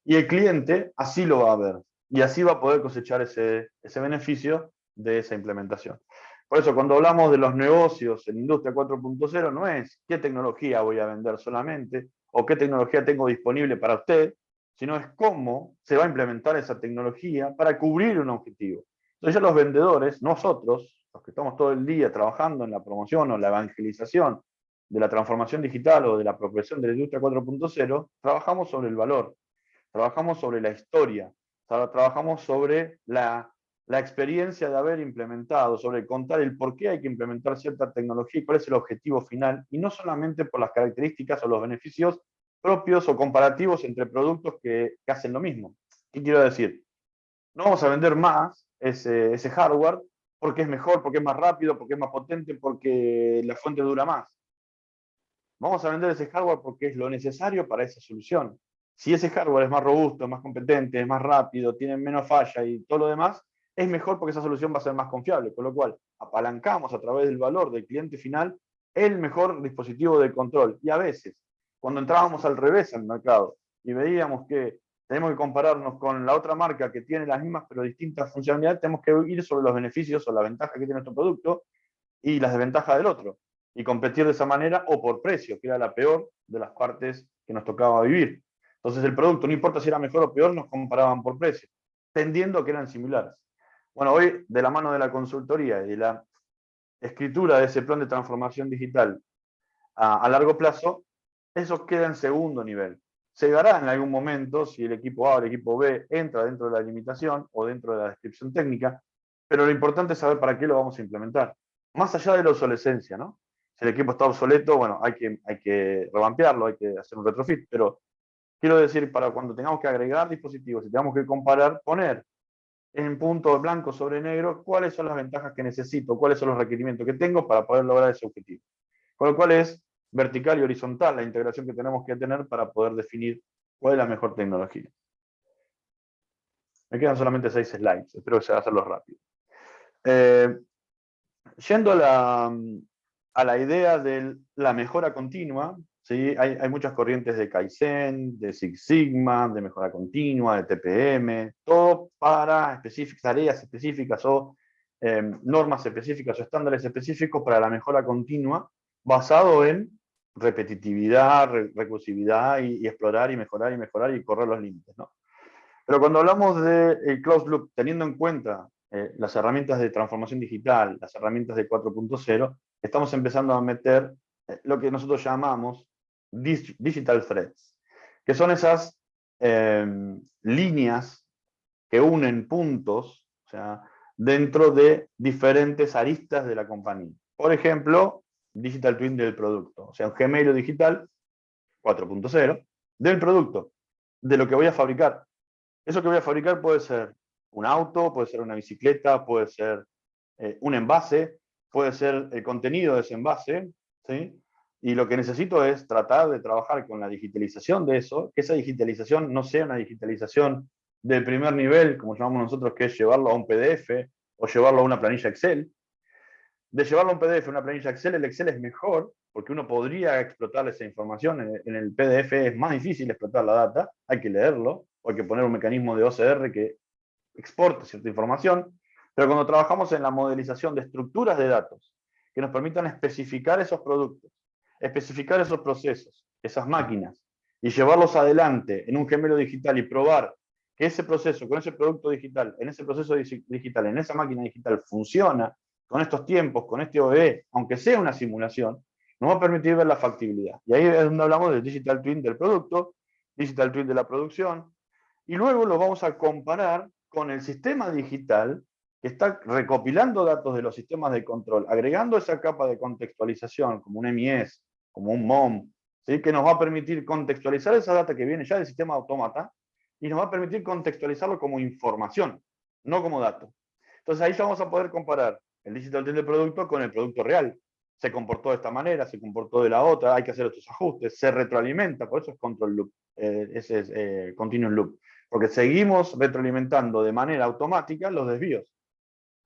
Y el cliente así lo va a ver y así va a poder cosechar ese beneficio de esa implementación. Por eso, cuando hablamos de los negocios en Industria 4.0, no es qué tecnología voy a vender solamente o qué tecnología tengo disponible para usted, sino es cómo se va a implementar esa tecnología para cubrir un objetivo. Entonces ya los vendedores, nosotros, los que estamos todo el día trabajando en la promoción o la evangelización de la transformación digital o de la apropiación de la Industria 4.0, trabajamos sobre el valor, trabajamos sobre la historia, trabajamos sobre la experiencia de haber implementado, sobre contar el por qué hay que implementar cierta tecnología y cuál es el objetivo final, y no solamente por las características o los beneficios propios o comparativos entre productos que hacen lo mismo. ¿Qué quiero decir? No vamos a vender más ese hardware porque es mejor, porque es más rápido, porque es más potente, porque la fuente dura más. Vamos a vender ese hardware porque es lo necesario para esa solución. Si ese hardware es más robusto, más competente, es más rápido, tiene menos falla y todo lo demás, es mejor porque esa solución va a ser más confiable. Con lo cual, apalancamos a través del valor del cliente final el mejor dispositivo de control. Y a veces, cuando entrábamos al revés en el mercado y veíamos que tenemos que compararnos con la otra marca que tiene las mismas pero distintas funcionalidades, tenemos que ir sobre los beneficios o la ventaja que tiene nuestro producto y las desventajas del otro. Y competir de esa manera o por precio, que era la peor de las partes que nos tocaba vivir. Entonces el producto, no importa si era mejor o peor, nos comparaban por precio, tendiendo a que eran similares. Bueno, hoy, de la mano de la consultoría y de la escritura de ese plan de transformación digital a largo plazo, eso queda en segundo nivel. Se dará en algún momento si el equipo A o el equipo B entra dentro de la limitación o dentro de la descripción técnica, pero lo importante es saber para qué lo vamos a implementar. Más allá de la obsolescencia, ¿no? Si el equipo está obsoleto, bueno, hay que revampearlo, hay que hacer un retrofit, pero quiero decir, para cuando tengamos que agregar dispositivos y tengamos que comparar, poner en punto blanco sobre negro cuáles son las ventajas que necesito, cuáles son los requerimientos que tengo para poder lograr ese objetivo. Con lo cual es vertical y horizontal la integración que tenemos que tener para poder definir cuál es la mejor tecnología. Me quedan solamente 6 slides, espero que se hacerlos rápido. Yendo a la idea de la mejora continua, ¿sí? Hay muchas corrientes de Kaizen, de Six Sigma, de mejora continua, de TPM, todo para tareas específicas o normas específicas o estándares específicos para la mejora continua, basado en repetitividad, recursividad y explorar y mejorar y correr los límites, ¿no? Pero cuando hablamos de closed loop, teniendo en cuenta las herramientas de transformación digital, las herramientas de 4.0, estamos empezando a meter lo que nosotros llamamos digital threads, que son esas líneas que unen puntos, o sea, dentro de diferentes aristas de la compañía. Por ejemplo, digital twin del producto, o sea, un gemelo digital 4.0 del producto, de lo que voy a fabricar. Eso que voy a fabricar puede ser un auto, puede ser una bicicleta, puede ser un envase, puede ser el contenido de ese envase, ¿sí? Y lo que necesito es tratar de trabajar con la digitalización de eso, que esa digitalización no sea una digitalización del primer nivel, como llamamos nosotros, que es llevarlo a un PDF o llevarlo a una planilla Excel. De llevarlo a un PDF, una planilla Excel, el Excel es mejor, porque uno podría explotar esa información. En el PDF es más difícil explotar la data, hay que leerlo, o hay que poner un mecanismo de OCR que exporte cierta información, pero cuando trabajamos en la modelización de estructuras de datos que nos permitan especificar esos productos, especificar esos procesos, esas máquinas, y llevarlos adelante en un gemelo digital y probar que ese proceso, con ese producto digital, en ese proceso digital, en esa máquina digital funciona con estos tiempos, con este OE, aunque sea una simulación, nos va a permitir ver la factibilidad. Y ahí es donde hablamos del digital twin del producto, digital twin de la producción, y luego lo vamos a comparar con el sistema digital que está recopilando datos de los sistemas de control, agregando esa capa de contextualización, como un MES, como un MOM, ¿sí? Que nos va a permitir contextualizar esa data que viene ya del sistema autómata y nos va a permitir contextualizarlo como información, no como dato. Entonces ahí ya vamos a poder comparar el digital twin del producto con el producto real. Se comportó de esta manera, se comportó de la otra, hay que hacer estos ajustes, se retroalimenta, por eso es control loop, ese es continuous loop, porque seguimos retroalimentando de manera automática los desvíos.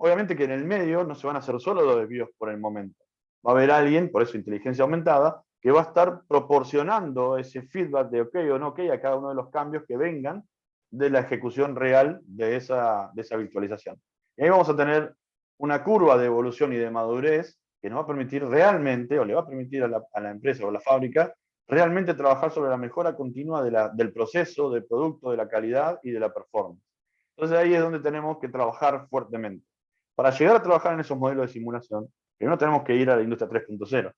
Obviamente que en el medio no se van a hacer solo los desvíos por el momento. Va a haber alguien, por eso inteligencia aumentada, que va a estar proporcionando ese feedback de ok o no ok a cada uno de los cambios que vengan de la ejecución real de esa virtualización. Y ahí vamos a tener una curva de evolución y de madurez que nos va a permitir realmente, o le va a permitir a la empresa o a la fábrica, realmente trabajar sobre la mejora continua del proceso, del producto, de la calidad y de la performance. Entonces ahí es donde tenemos que trabajar fuertemente. Para llegar a trabajar en esos modelos de simulación, primero tenemos que ir a la industria 3.0.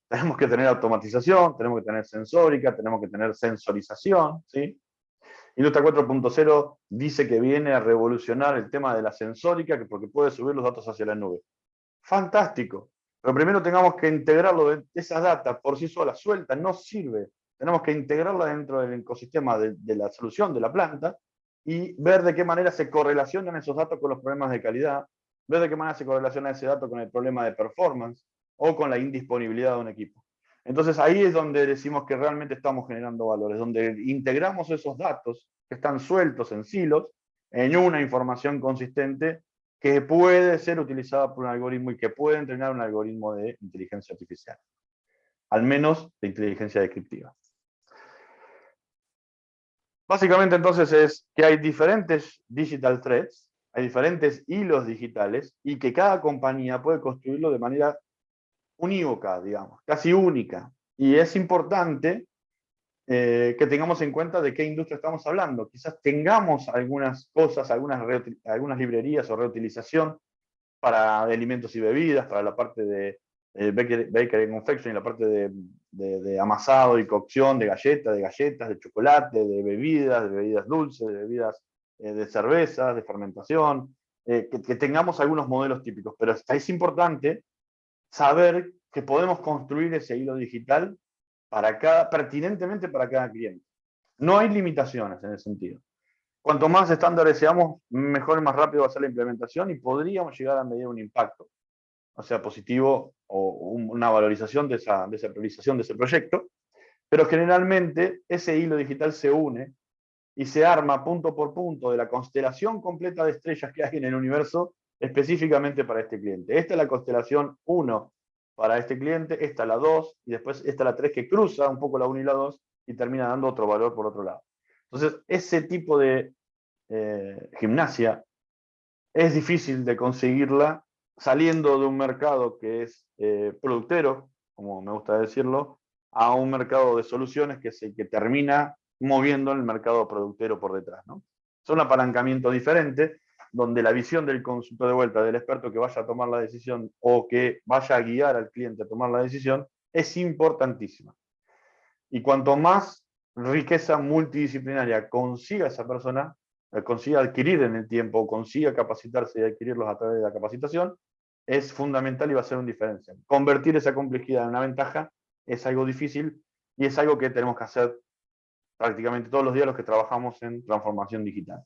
Tenemos que tener automatización, tenemos que tener sensórica, tenemos que tener sensorización, ¿sí? Industria 4.0 dice que viene a revolucionar el tema de la sensórica, porque puede subir los datos hacia la nube. Fantástico. Pero primero tengamos que integrarlo, esa data por sí sola, suelta, no sirve. Tenemos que integrarla dentro del ecosistema de la solución de la planta y ver de qué manera se correlacionan esos datos con los problemas de calidad, ver de qué manera se correlaciona ese dato con el problema de performance o con la indisponibilidad de un equipo. Entonces ahí es donde decimos que realmente estamos generando valores, donde integramos esos datos que están sueltos en silos en una información consistente que puede ser utilizada por un algoritmo y que puede entrenar un algoritmo de inteligencia artificial, al menos de inteligencia descriptiva. Básicamente entonces es que hay diferentes digital threads, hay diferentes hilos digitales y que cada compañía puede construirlo de manera unívoca, digamos, casi única. Y es importante que tengamos en cuenta de qué industria estamos hablando. Quizás tengamos algunas cosas, algunas librerías o reutilización para alimentos y bebidas, para la parte de bakery and confection, la parte de amasado y cocción de galletas, de chocolate, de bebidas dulces, de bebidas de cervezas, de fermentación, que tengamos algunos modelos típicos. Pero es importante saber que podemos construir ese hilo digital pertinentemente para cada cliente. No hay limitaciones en ese sentido. Cuanto más estándares seamos, mejor y más rápido va a ser la implementación y podríamos llegar a medir un impacto, o sea, positivo o una valorización de esa priorización de ese proyecto, pero generalmente ese hilo digital se une y se arma punto por punto de la constelación completa de estrellas que hay en el universo específicamente para este cliente. Esta es la constelación 1 para este cliente, esta la 2 y después esta la 3 que cruza un poco la 1 y la 2 y termina dando otro valor por otro lado. Entonces, ese tipo de gimnasia es difícil de conseguirla saliendo de un mercado que es productero, como me gusta decirlo, a un mercado de soluciones que es el que termina moviendo el mercado productero por detrás, ¿no? Es un apalancamiento diferente, donde la visión del consultor de vuelta, del experto que vaya a tomar la decisión o que vaya a guiar al cliente a tomar la decisión, es importantísima. Y cuanto más riqueza multidisciplinaria consiga esa persona, consiga adquirir en el tiempo, consiga capacitarse y adquirirlos a través de la capacitación, es fundamental y va a ser una diferencia. Convertir esa complejidad en una ventaja es algo difícil y es algo que tenemos que hacer prácticamente todos los días los que trabajamos en transformación digital.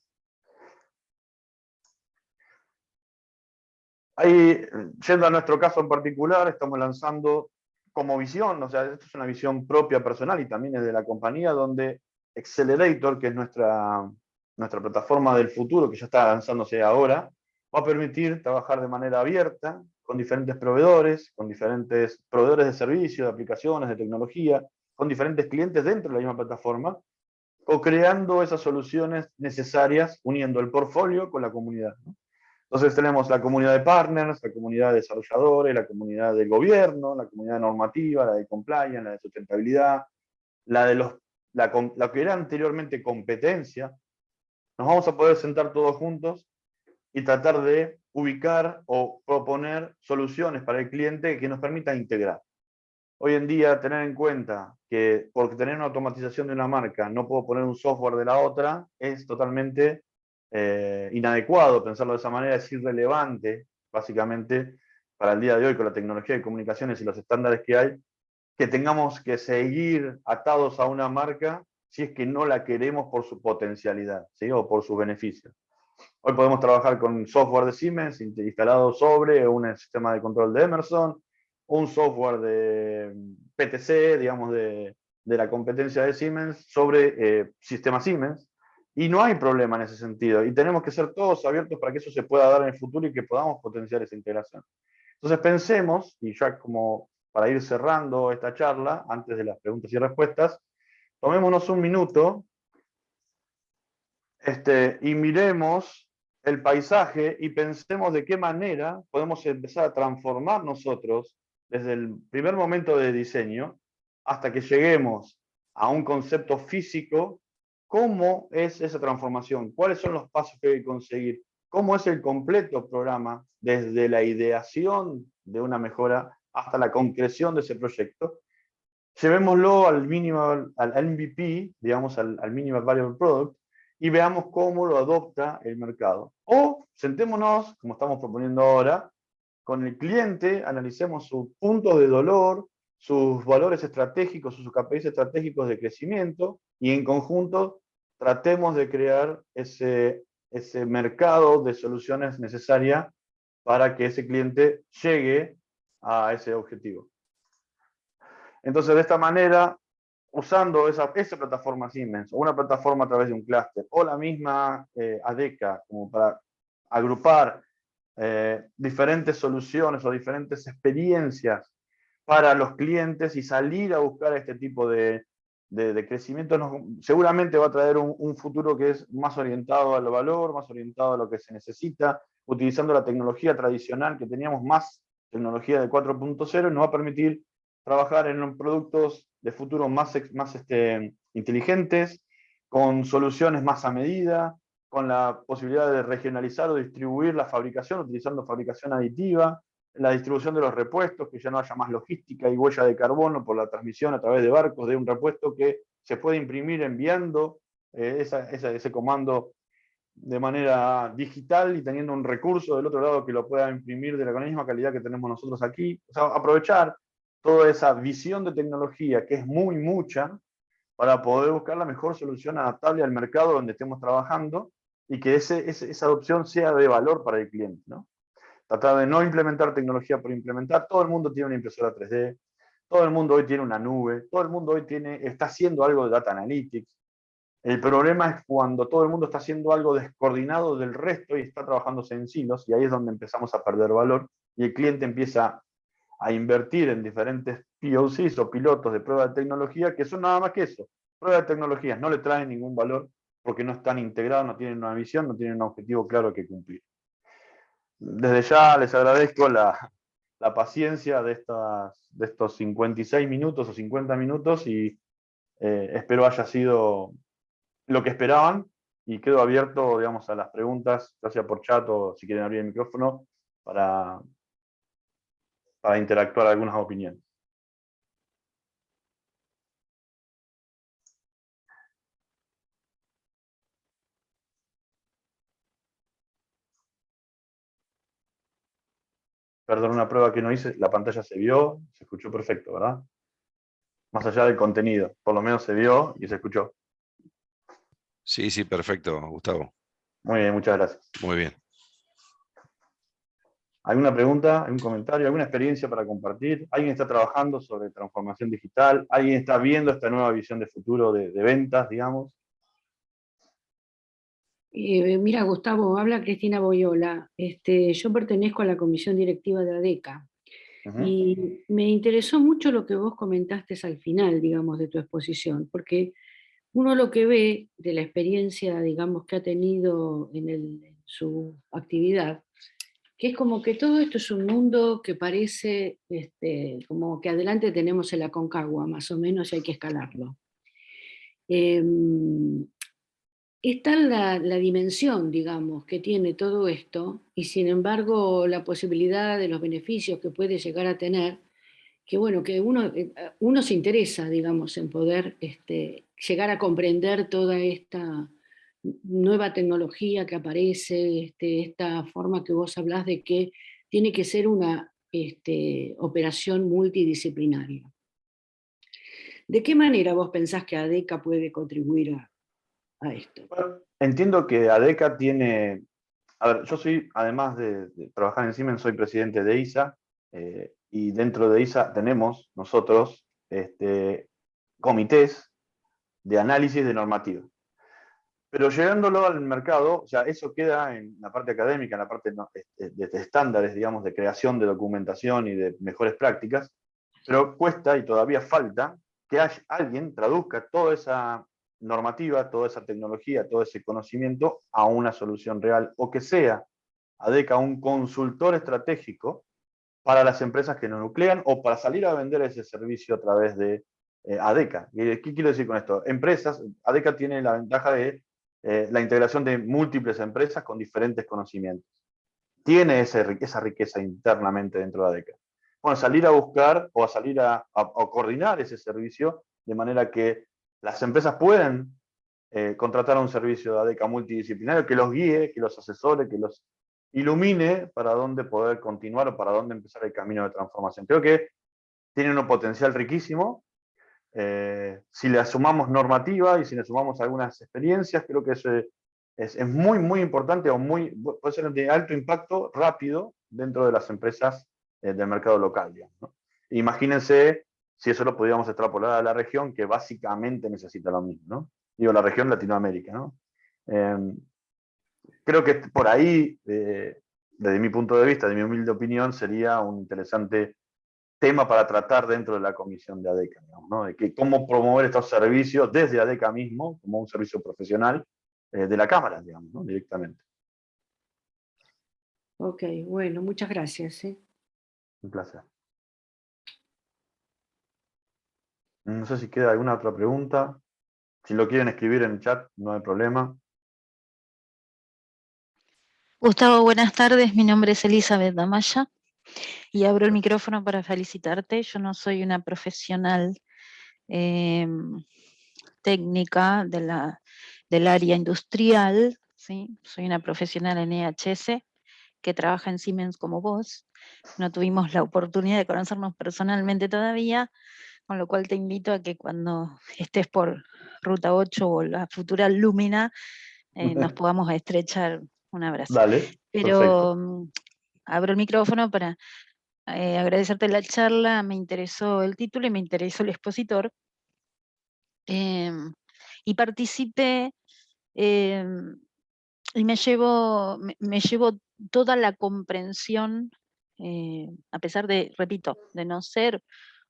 Ahí, yendo a nuestro caso en particular, estamos lanzando como visión, o sea, esto es una visión propia personal y también es de la compañía, donde Accelerator, que es nuestra plataforma del futuro, que ya está lanzándose ahora, va a permitir trabajar de manera abierta con diferentes proveedores de servicios, de aplicaciones, de tecnología, con diferentes clientes dentro de la misma plataforma, o creando esas soluciones necesarias, uniendo el portfolio con la comunidad, ¿no? Entonces tenemos la comunidad de partners, la comunidad de desarrolladores, la comunidad del gobierno, la comunidad normativa, la de compliance, la de sustentabilidad, la que era anteriormente competencia. Nos vamos a poder sentar todos juntos y tratar de ubicar o proponer soluciones para el cliente que nos permitan integrar. Hoy en día, tener en cuenta que por tener una automatización de una marca no puedo poner un software de la otra, es totalmente inadecuado pensarlo de esa manera, es irrelevante, básicamente, para el día de hoy con la tecnología de comunicaciones y los estándares que hay, que tengamos que seguir atados a una marca si es que no la queremos por su potencialidad, ¿sí? O por sus beneficios. Hoy podemos trabajar con software de Siemens instalado sobre un sistema de control de Emerson, un software de PTC, digamos, de la competencia de Siemens sobre sistema Siemens. Y no hay problema en ese sentido. Y tenemos que ser todos abiertos para que eso se pueda dar en el futuro y que podamos potenciar esa integración. Entonces pensemos, y ya como para ir cerrando esta charla, antes de las preguntas y respuestas, tomémonos un minuto y miremos el paisaje y pensemos de qué manera podemos empezar a transformar nosotros desde el primer momento de diseño hasta que lleguemos a un concepto físico. ¿Cómo es esa transformación? ¿Cuáles son los pasos que hay que conseguir? ¿Cómo es el completo programa desde la ideación de una mejora hasta la concreción de ese proyecto? Llevémoslo al MVP, digamos, al Minimal Valuable Product, y veamos cómo lo adopta el mercado. O sentémonos, como estamos proponiendo ahora, con el cliente, analicemos sus puntos de dolor, sus valores estratégicos, sus KPIs estratégicos de crecimiento, y en conjunto tratemos de crear ese mercado de soluciones necesarias para que ese cliente llegue a ese objetivo. Entonces, de esta manera, usando esa plataforma Siemens, o una plataforma a través de un clúster, o la misma ADECA, como para agrupar diferentes soluciones o diferentes experiencias para los clientes y salir a buscar este tipo de crecimiento, seguramente va a traer un futuro que es más orientado al valor, más orientado a lo que se necesita, utilizando la tecnología tradicional que teníamos, más tecnología de 4.0, nos va a permitir trabajar en productos de futuro más inteligentes, con soluciones más a medida, con la posibilidad de regionalizar o distribuir la fabricación, utilizando fabricación aditiva, la distribución de los repuestos, que ya no haya más logística y huella de carbono por la transmisión a través de barcos de un repuesto que se puede imprimir enviando ese comando de manera digital y teniendo un recurso del otro lado que lo pueda imprimir de la misma calidad que tenemos nosotros aquí. O sea, aprovechar toda esa visión de tecnología, que es muy mucha, para poder buscar la mejor solución adaptable al mercado donde estemos trabajando y que esa adopción sea de valor para el cliente, ¿no? Tratar de no implementar tecnología por implementar. Todo el mundo tiene una impresora 3D, todo el mundo hoy tiene una nube, todo el mundo hoy está haciendo algo de data analytics. El problema es cuando todo el mundo está haciendo algo descoordinado del resto y está trabajándose en silos, y ahí es donde empezamos a perder valor y el cliente empieza a invertir en diferentes POCs o pilotos de prueba de tecnología que son nada más que eso, pruebas de tecnologías, no le traen ningún valor porque no están integrados, no tienen una visión, no tienen un objetivo claro que cumplir. Desde ya les agradezco la paciencia de estos 56 minutos o 50 minutos y espero haya sido lo que esperaban y quedo abierto, digamos, a las preguntas, ya sea por chat o si quieren abrir el micrófono, para, para interactuar algunas opiniones. Perdón, una prueba que no hice, la pantalla se vio, se escuchó perfecto, ¿verdad? Más allá del contenido, por lo menos se vio y se escuchó. Sí, sí, perfecto, Gustavo. Muy bien, muchas gracias. Muy bien. ¿Alguna pregunta, algún comentario, alguna experiencia para compartir? ¿Alguien está trabajando sobre transformación digital? ¿Alguien está viendo esta nueva visión de futuro de ventas, digamos? Mira, Gustavo, habla Cristina Boyola. Yo pertenezco a la comisión directiva de ADECA y me interesó mucho lo que vos comentaste al final, digamos, de tu exposición, porque uno lo que ve de la experiencia, digamos, que ha tenido en su actividad, que es como que todo esto es un mundo que parece como que adelante tenemos el Aconcagua, más o menos, y hay que escalarlo. Está la dimensión, digamos, que tiene todo esto, y sin embargo la posibilidad de los beneficios que puede llegar a tener, que bueno, que uno se interesa, digamos, en poder llegar a comprender toda esta nueva tecnología que aparece, esta forma que vos hablás de que tiene que ser una operación multidisciplinaria. ¿De qué manera vos pensás que ADECA puede contribuir a esto? Bueno, entiendo que ADECA tiene... A ver, yo soy, además de trabajar en Siemens, soy presidente de ISA, y dentro de ISA tenemos nosotros comités de análisis de normativa. Pero llegándolo al mercado, o sea, eso queda en la parte académica, en la parte de estándares, digamos, de creación de documentación y de mejores prácticas, pero cuesta y todavía falta que alguien traduzca toda esa normativa, toda esa tecnología, todo ese conocimiento a una solución real, o que sea ADECA un consultor estratégico para las empresas que nos nuclean o para salir a vender ese servicio a través de ADECA. ¿Qué quiero decir con esto? Empresas, ADECA tiene la ventaja de la integración de múltiples empresas con diferentes conocimientos. Tiene esa riqueza internamente dentro de ADECA. Bueno, salir a buscar o a salir a coordinar ese servicio de manera que las empresas puedan contratar un servicio de ADECA multidisciplinario que los guíe, que los asesore, que los ilumine para dónde poder continuar o para dónde empezar el camino de transformación. Creo que tiene un potencial riquísimo. Si le sumamos normativa y si le sumamos algunas experiencias, creo que es muy, muy importante o puede ser de alto impacto rápido dentro de las empresas del mercado local. Digamos, ¿no? Imagínense si eso lo podíamos extrapolar a la región, que básicamente necesita lo mismo, ¿no? Digo, la región Latinoamérica, ¿no? Creo que por ahí, desde mi punto de vista, de mi humilde opinión, sería un interesante tema para tratar dentro de la comisión de ADECA, digamos, ¿no? De que cómo promover estos servicios desde ADECA mismo, como un servicio profesional de la Cámara, digamos, ¿no? Directamente. Ok, bueno, muchas gracias. Un placer. No sé si queda alguna otra pregunta. Si lo quieren escribir en el chat, no hay problema. Gustavo, buenas tardes. Mi nombre es Elizabeth Damaya y abro el micrófono para felicitarte. Yo no soy una profesional técnica del área industrial, ¿sí? Soy una profesional en EHS que trabaja en Siemens como vos. No tuvimos la oportunidad de conocernos personalmente todavía, con lo cual te invito a que cuando estés por Ruta 8 o la futura Lúmina, nos podamos estrechar un abrazo. Dale, Pero perfecto. abro el micrófono para agradecerte la charla, me interesó el título y me interesó el expositor. Y participé y me llevo toda la comprensión, a pesar de, repito, de no ser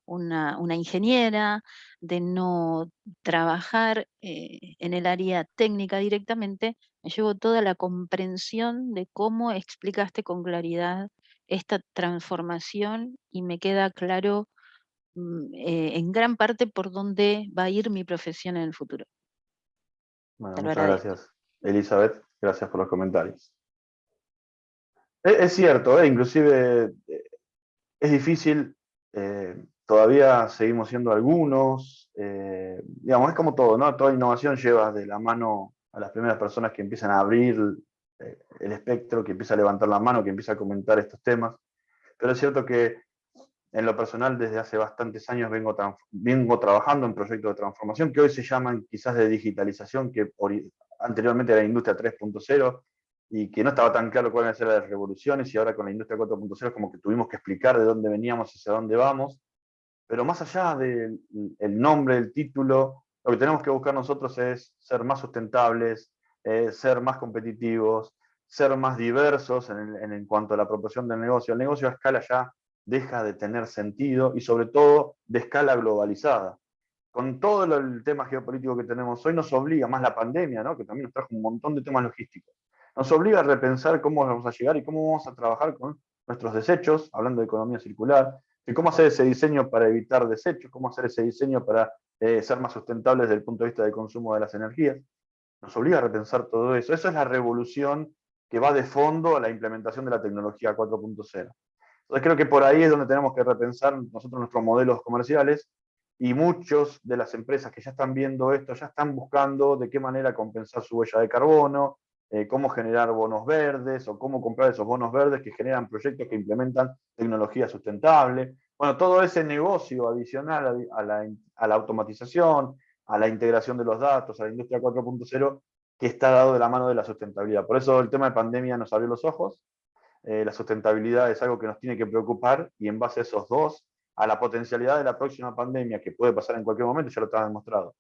una ingeniera, de no trabajar en el área técnica directamente, me llevo toda la comprensión de cómo explicaste con claridad esta transformación y me queda claro en gran parte por dónde va a ir mi profesión en el futuro. Bueno, Te lo muchas agradezco. gracias, Elizabeth. Gracias por los comentarios. Es cierto, inclusive es difícil, todavía seguimos siendo algunos, digamos, es como todo, ¿no? Toda innovación lleva de la mano a las primeras personas que empiezan a abrir el espectro, que empieza a levantar la mano, que empieza a comentar estos temas, pero es cierto que en lo personal desde hace bastantes años vengo trabajando en proyectos de transformación que hoy se llaman quizás de digitalización, que anteriormente era industria 3.0, y que no estaba tan claro cuáles eran las revoluciones, y ahora con la industria 4.0 es como que tuvimos que explicar de dónde veníamos y hacia dónde vamos. Pero más allá del nombre, el título, lo que tenemos que buscar nosotros es ser más sustentables, ser más competitivos, ser más diversos en cuanto a la proporción del negocio. El negocio a escala ya deja de tener sentido y sobre todo de escala globalizada. Con todo el tema geopolítico que tenemos hoy nos obliga, más la pandemia, ¿no? Que también nos trajo un montón de temas logísticos, nos obliga a repensar cómo vamos a llegar y cómo vamos a trabajar con nuestros desechos, hablando de economía circular, de cómo hacer ese diseño para evitar desechos, cómo hacer ese diseño para ser más sustentables desde el punto de vista del consumo de las energías. Nos obliga a repensar todo eso. Eso es la revolución que va de fondo a la implementación de la tecnología 4.0. Entonces creo que por ahí es donde tenemos que repensar nosotros nuestros modelos comerciales, y muchas de las empresas que ya están viendo esto ya están buscando de qué manera compensar su huella de carbono, cómo generar bonos verdes o cómo comprar esos bonos verdes que generan proyectos que implementan tecnología sustentable. Bueno, todo ese negocio adicional a la automatización, a la integración de los datos, a la industria 4.0, que está dado de la mano de la sustentabilidad. Por eso el tema de pandemia nos abrió los ojos. La sustentabilidad es algo que nos tiene que preocupar, y en base a esos dos, a la potencialidad de la próxima pandemia que puede pasar en cualquier momento, ya lo está demostrado,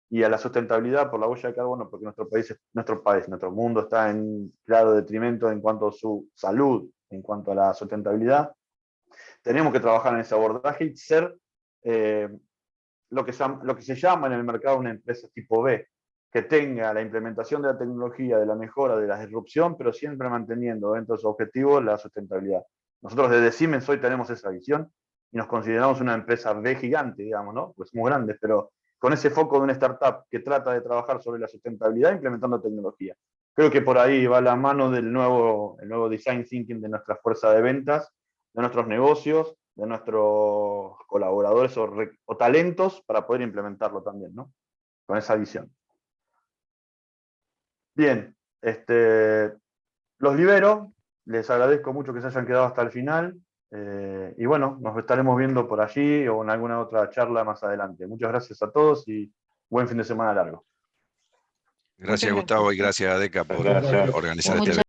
y a la sustentabilidad por la huella de carbono, porque nuestro mundo está en claro detrimento en cuanto a su salud, en cuanto a la sustentabilidad, tenemos que trabajar en ese abordaje y ser lo que se llama en el mercado una empresa tipo B, que tenga la implementación de la tecnología, de la mejora, de la disrupción, pero siempre manteniendo dentro de su objetivo la sustentabilidad. Nosotros desde Siemens hoy tenemos esa visión y nos consideramos una empresa B gigante, digamos, ¿no? Pues somos grandes, pero con ese foco de una startup que trata de trabajar sobre la sustentabilidad implementando tecnología. Creo que por ahí va la mano del el nuevo design thinking de nuestra fuerza de ventas, de nuestros negocios, de nuestros colaboradores o talentos para poder implementarlo también, ¿no? Con esa visión. Bien, los libero, les agradezco mucho que se hayan quedado hasta el final, y bueno, nos estaremos viendo por allí o en alguna otra charla más adelante. Muchas gracias a todos y buen fin de semana largo. Gracias, Gustavo, y gracias a Deca por Gracias. organizar este Muchas evento.